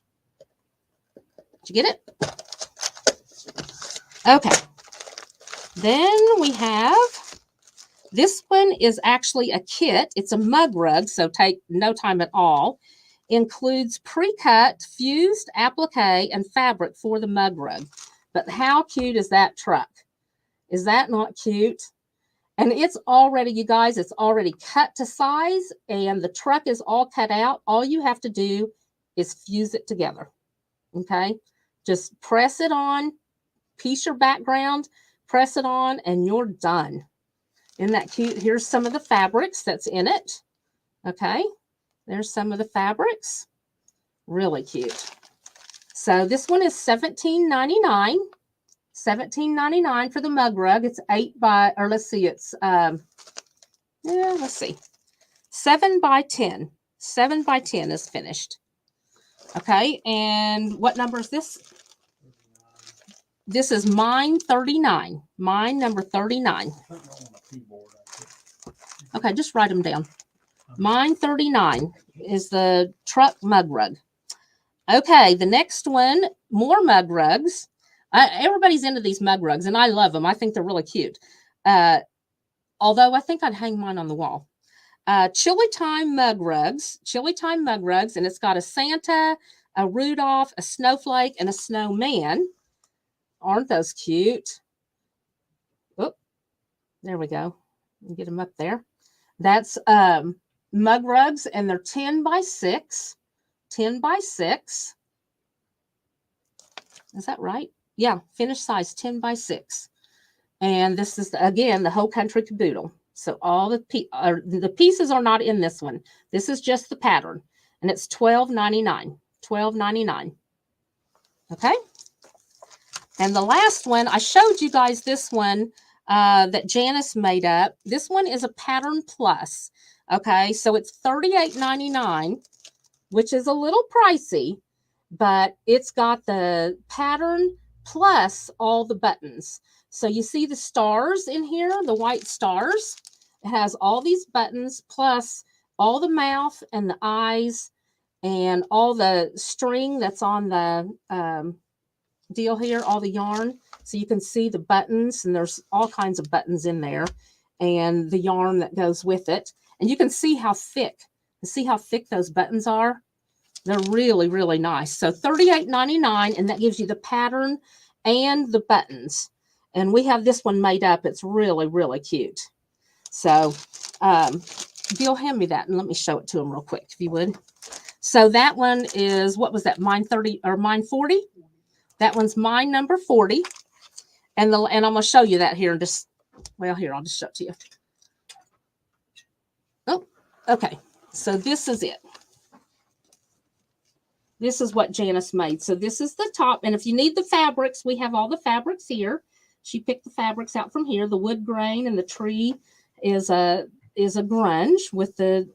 Did you get it? Okay. Then we have, this one is actually a kit. It's a mug rug, so take no time at all. Includes pre-cut, fused applique, and fabric for the mug rug. But how cute is that truck? Is that not cute? And it's already, you guys, it's already cut to size, and the truck is all cut out. All you have to do is fuse it together. Okay? Just press it on, piece your background, press it on, and you're done. Isn't that cute? Here's some of the fabrics that's in it. Okay. There's some of the fabrics. Really cute. So this one is $17.99. $17.99 for the mug rug. It's 8 by, or let's see, it's, let's see. 7 by 10. 7 by 10 is finished. Okay. And what number is this? This is mine 39. Mine number 39. Okay, just write them down. Mine 39 is the truck mug rug. Okay, the next one, more mug rugs. Everybody's into these mug rugs, and I love them. I think they're really cute. Although I think I'd hang mine on the wall. Chili Time mug rugs. Chili Time mug rugs, and it's got a Santa, a Rudolph, a snowflake, and a snowman. Aren't those cute? Oh, there we go. Get them up there. That's mug rugs, and they're 10 by 6. 10 by 6. Is that right? Yeah, finished size 10 by 6. And this is, again, the Whole Country Caboodle. So all the pieces are not in this one. This is just the pattern. And it's $12.99. $12.99. Okay? And the last one, I showed you guys this one that Janice made up. This one is a pattern plus. Okay, so it's $38.99, which is a little pricey, but it's got the pattern plus all the buttons. So you see the stars in here, the white stars. It has all these buttons plus all the mouth and the eyes and all the string that's on the deal here, all the yarn. So you can see the buttons, and there's all kinds of buttons in there, and the yarn that goes with it. And you can see how thick. See how thick those buttons are? They're really, really nice. So $38.99, and that gives you the pattern and the buttons. And we have this one made up. It's really, really cute. So Bill, hand me that and let me show it to him real quick, if you would. So that one is, what was that, mine 30 or mine 40? That one's mine number 40. And I'm going to show you that here in just, well, here, I'll just show it to you. Oh, okay. So this is it. This is what Janice made. So this is the top. And if you need the fabrics, we have all the fabrics here. She picked the fabrics out from here. The wood grain and the tree is a grunge with the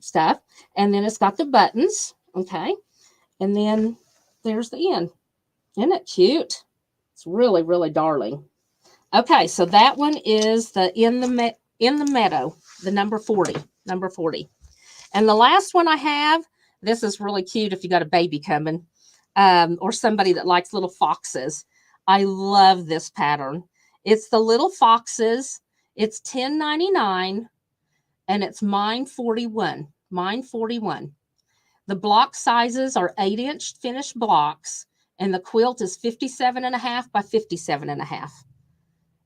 stuff. And then it's got the buttons. Okay. And then there's the end. Isn't it cute? It's really, really darling. Okay. So that one is the in the meadow, the number 40. Number 40. And the last one I have, this is really cute if you got a baby coming or somebody that likes little foxes. I love this pattern. It's the little foxes. It's $10.99 and it's mine 41. Mine 41. The block sizes are 8-inch finished blocks, and the quilt is 57.5 by 57.5.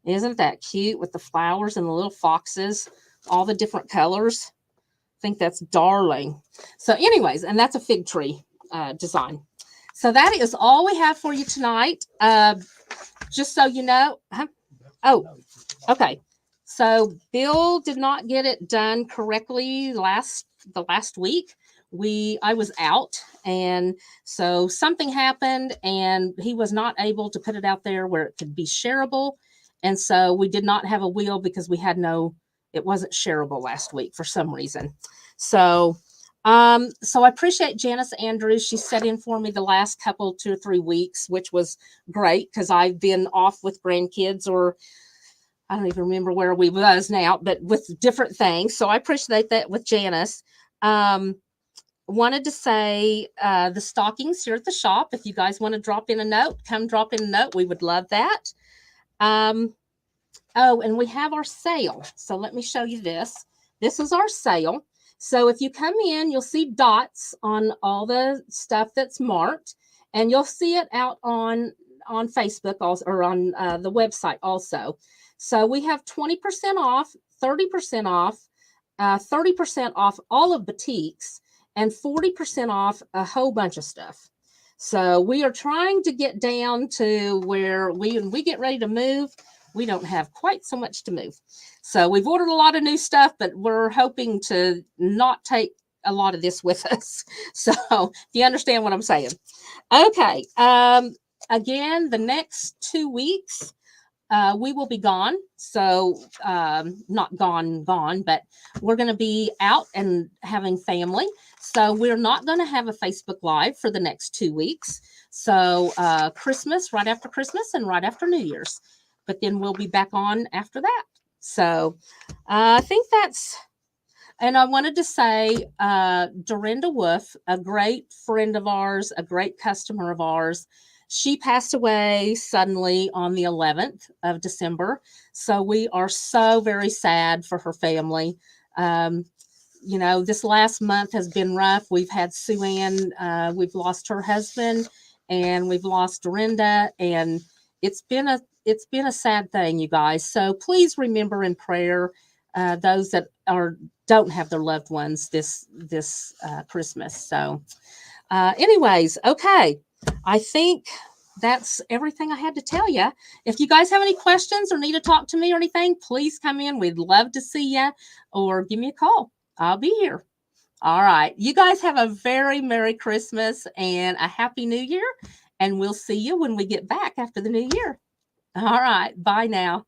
Isn't that cute with the flowers and the little foxes, all the different colors? I think that's darling. So anyways, and that's a fig tree design. So that is all we have for you tonight. Just so you know. Huh? Oh, okay. So Bill did not get it done correctly the last week. I was out, and so something happened, and he was not able to put it out there where it could be shareable. And so we did not have a wheel because it wasn't shareable last week for some reason. So I appreciate Janice Andrews. She sat in for me the last 2 or 3 weeks, which was great because I've been off with grandkids, or I don't even remember where we was now, but with different things. So I appreciate that with Janice. Wanted to say the stockings here at the shop. If you guys want to drop in a note, come drop in a note. We would love that. Oh, and we have our sale. So let me show you this. This is our sale. So if you come in, you'll see dots on all the stuff that's marked, and you'll see it out on Facebook also, or on the website also. So we have 20% off, 30% off, 30% off all of boutiques, and 40% off a whole bunch of stuff. So we are trying to get down to where when we get ready to move, we don't have quite so much to move. So we've ordered a lot of new stuff, but we're hoping to not take a lot of this with us. So if you understand what I'm saying. Okay. Again, the next 2 weeks, we will be gone. So not gone, but we're going to be out and having family. So we're not going to have a Facebook Live for the next 2 weeks. So Christmas, right after Christmas, and right after New Year's. But then we'll be back on after that. So I think that's, and I wanted to say Dorinda Wolf, a great friend of ours, a great customer of ours, she passed away suddenly on the 11th of December. So we are so very sad for her family. You know, this last month has been rough. We've had Sue Ann, we've lost her husband, and we've lost Dorinda, and it's been a sad thing, you guys. So please remember in prayer those that don't have their loved ones this Christmas. So anyways, okay. I think that's everything I had to tell you. If you guys have any questions or need to talk to me or anything, please come in. We'd love to see you, or give me a call. I'll be here. All right. You guys have a very Merry Christmas and a Happy New Year. And we'll see you when we get back after the New Year. All right. Bye now.